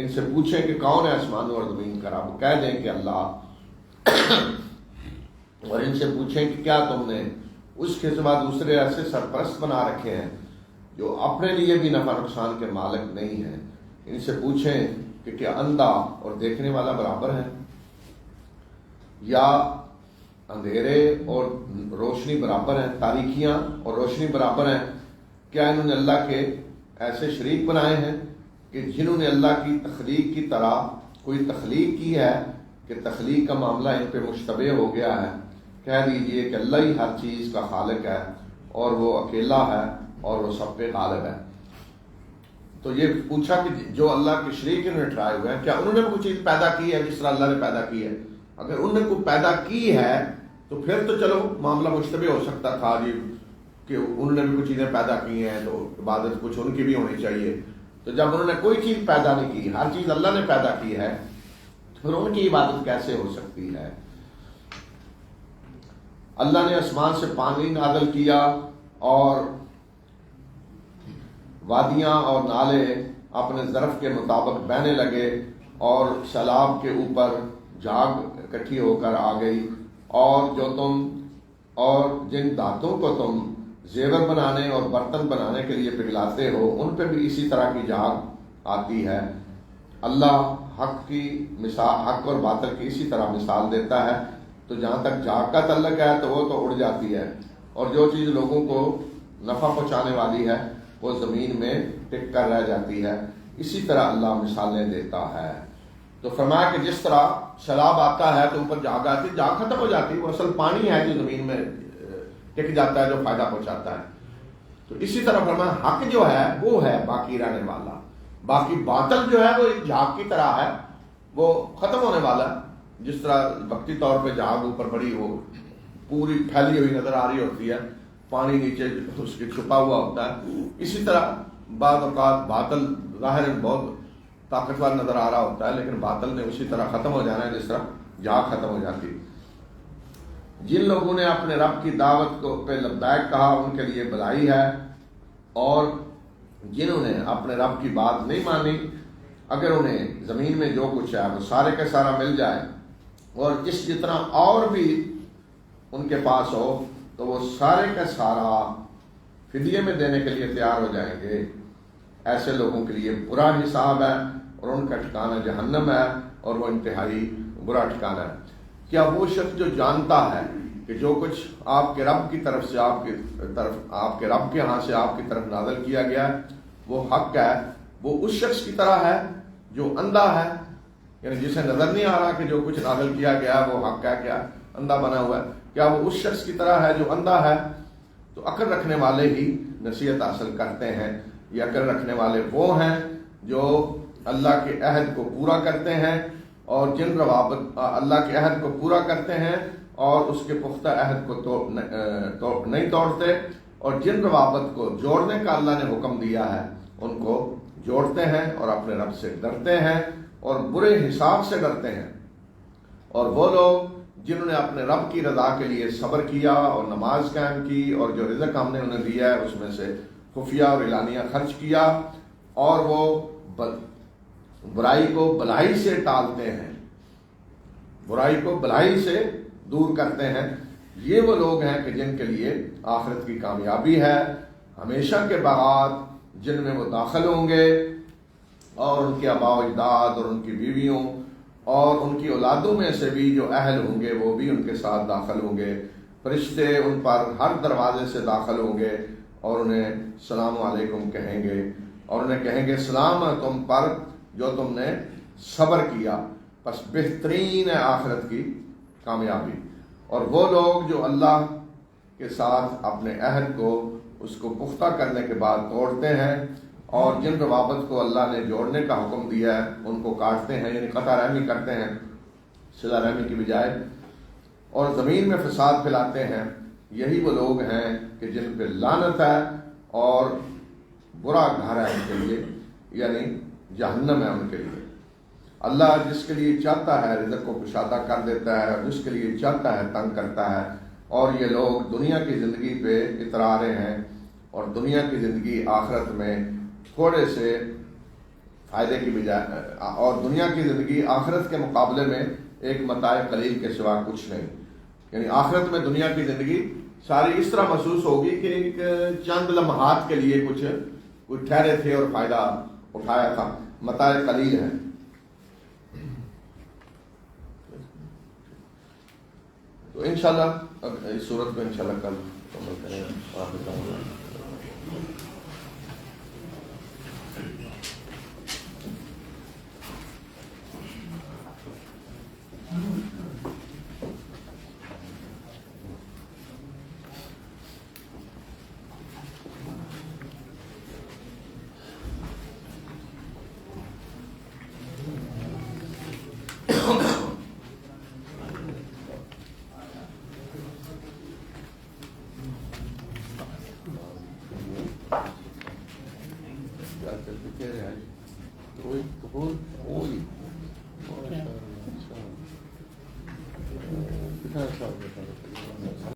ان سے پوچھیں کہ کون ہے آسمانوں اور زمین کا رب، کہہ دیں کہ اللہ، اور ان سے پوچھیں کہ کیا تم نے اس کے سوا دوسرے ایسے سرپرست بنا رکھے ہیں جو اپنے لیے بھی نفع نقصان کے مالک نہیں ہیں۔ ان سے پوچھیں کہ کیا اندھا اور دیکھنے والا برابر ہے، یا اندھیرے اور روشنی برابر ہیں، تاریکیاں اور روشنی برابر ہیں؟ کیا انہوں نے اللہ کے ایسے شریک بنائے ہیں کہ جنہوں نے اللہ کی تخلیق کی طرح کوئی تخلیق کی ہے کہ تخلیق کا معاملہ ان پہ مشتبہ ہو گیا ہے؟ کہہ دیجئے کہ اللہ ہی ہر چیز کا خالق ہے اور وہ اکیلا ہے اور وہ سب پہ غالب ہے۔ تو یہ پوچھا کہ جو اللہ کے شریک انہوں نے ٹھہرائے ہوئے ہیں، کیا انہوں نے کوئی چیز پیدا کی ہے جس طرح اللہ نے پیدا کی ہے؟ اگر انہوں نے کوئی پیدا کی ہے تو پھر تو چلو معاملہ مشتبہ ہو سکتا تھا جی کہ انہوں نے بھی کچھ چیزیں پیدا کی ہیں تو عبادت کچھ ان کی بھی ہونی چاہیے۔ تو جب انہوں نے کوئی چیز پیدا نہیں کی، ہر چیز اللہ نے پیدا کی ہے، تو پھر ان کی عبادت کیسے ہو سکتی ہے؟ اللہ نے آسمان سے پانی نازل کیا اور وادیاں اور نالے اپنے ظرف کے مطابق بہنے لگے اور سیلاب کے اوپر جھاگ اکٹھی ہو کر آ گئی، اور جو تم اور جن دھاتوں کو تم زیور بنانے اور برتن بنانے کے لیے پگھلاتے ہو ان پہ بھی اسی طرح کی جھاگ آتی ہے۔ اللہ حق کی مثال، حق اور باطل کی اسی طرح مثال دیتا ہے۔ تو جہاں تک جھاگ کا تعلق ہے تو وہ تو اڑ جاتی ہے، اور جو چیز لوگوں کو نفع پہنچانے والی ہے وہ زمین میں ٹک کر رہ جاتی ہے۔ اسی طرح اللہ مثالیں دیتا ہے۔ تو فرمایا کہ جس طرح سیلاب آتا ہے تو اوپر جھاگ آتی، جھاگ ختم ہو جاتی، وہ اصل پانی ہے جو زمین میں ٹک جاتا ہے، جو فائدہ پہنچاتا ہے۔ تو اسی طرح فرمایا حق جو ہے وہ ہے باقی رہنے والا، باقی باطل جو ہے وہ ایک جھاگ کی طرح ہے، وہ ختم ہونے والا ہے۔ جس طرح وقتی طور پہ جھاگ اوپر بڑی ہو پوری پھیلی ہوئی نظر آ رہی ہوتی ہے، پانی نیچے اس کے چھپا ہوا ہوتا ہے، اسی طرح بعض اوقات باطل ظاہر بہت طاقتور نظر آ رہا ہوتا ہے، لیکن باطل نے اسی طرح ختم ہو جانا ہے جس طرح جھاگ ختم ہو جاتی۔ جن لوگوں نے اپنے رب کی دعوت کو پہ لبیک کہا ان کے لیے بھلائی ہے، اور جنہوں نے اپنے رب کی بات نہیں مانی، اگر انہیں زمین میں جو کچھ ہے وہ سارے کا سارا مل جائے اور جس جتنا اور بھی ان کے پاس ہو تو وہ سارے کا سارا فدیے میں دینے کے لیے تیار ہو جائیں گے، ایسے لوگوں کے لیے برا حساب ہے اور ان کا ٹھکانہ جہنم ہے اور وہ انتہائی برا ٹھکانہ ہے۔ کیا وہ شخص جو جانتا ہے کہ جو کچھ آپ کے رب کی طرف سے آپ کے رب کے ہاں سے آپ کی طرف نازل کیا گیا ہے وہ حق ہے، وہ اس شخص کی طرح ہے جو اندھا ہے، یعنی جسے نظر نہیں آ رہا کہ جو کچھ نازل کیا گیا ہے وہ حق ہے، کیا اندھا بنا ہوا ہے؟ کیا وہ اس شخص کی طرح ہے جو اندھا ہے؟ تو عقل رکھنے والے ہی نصیحت حاصل کرتے ہیں۔ یہ عقل رکھنے والے وہ ہیں جو اللہ کے عہد کو پورا کرتے ہیں، اور جن روابط اللہ کے عہد کو پورا کرتے ہیں اور اس کے پختہ عہد کو نہیں توڑتے، اور جن روابط کو جوڑنے کا اللہ نے حکم دیا ہے ان کو جوڑتے ہیں اور اپنے رب سے ڈرتے ہیں اور برے حساب سے ڈرتے ہیں۔ اور وہ لوگ جنہوں نے اپنے رب کی رضا کے لیے صبر کیا اور نماز قائم کی، اور جو رزق ہم نے انہیں دیا ہے اس میں سے خفیہ اور اعلانیہ خرچ کیا، اور وہ برائی کو بھلائی سے ٹالتے ہیں، برائی کو بھلائی سے دور کرتے ہیں، یہ وہ لوگ ہیں کہ جن کے لیے آخرت کی کامیابی ہے، ہمیشہ کے بعد جن میں وہ داخل ہوں گے، اور ان کے آباء و اجداد اور ان کی بیویوں اور ان کی اولادوں میں سے بھی جو اہل ہوں گے وہ بھی ان کے ساتھ داخل ہوں گے۔ فرشتے ان پر ہر دروازے سے داخل ہوں گے اور انہیں السلام علیکم کہیں گے، اور انہیں کہیں گے سلام ہے تم پر جو تم نے صبر کیا، پس بہترین ہے آخرت کی کامیابی۔ اور وہ لوگ جو اللہ کے ساتھ اپنے عہد کو اس کو پختہ کرنے کے بعد توڑتے ہیں اور جن روابط کو اللہ نے جوڑنے کا حکم دیا ہے ان کو کاٹتے ہیں، یعنی قطع رحمی کرتے ہیں صلہ رحمی کی بجائے، اور زمین میں فساد پھیلاتے ہیں، یہی وہ لوگ ہیں کہ جن پہ لعنت ہے اور برا گھر ہے ان کے لیے، یعنی جہنم ہے ان کے لیے۔ اللہ جس کے لیے چاہتا ہے رزق کو کشادہ کر دیتا ہے اور جس کے لیے چاہتا ہے تنگ کرتا ہے، اور یہ لوگ دنیا کی زندگی پہ اترارے ہیں، اور دنیا کی زندگی آخرت میں تھوڑے سے فائدے کی بجائے، اور دنیا کی زندگی آخرت کے مقابلے میں ایک متاع قلیل کے سوا کچھ نہیں. یعنی آخرت میں دنیا کی زندگی ساری اس طرح محسوس ہوگی کہ ایک چند لمحات کے لیے کچھ ٹھہرے تھے اور فائدہ اٹھایا تھا. متاع قلیل ہے. تو انشاءاللہ اس صورت کو انشاءاللہ کل مکمل کریں.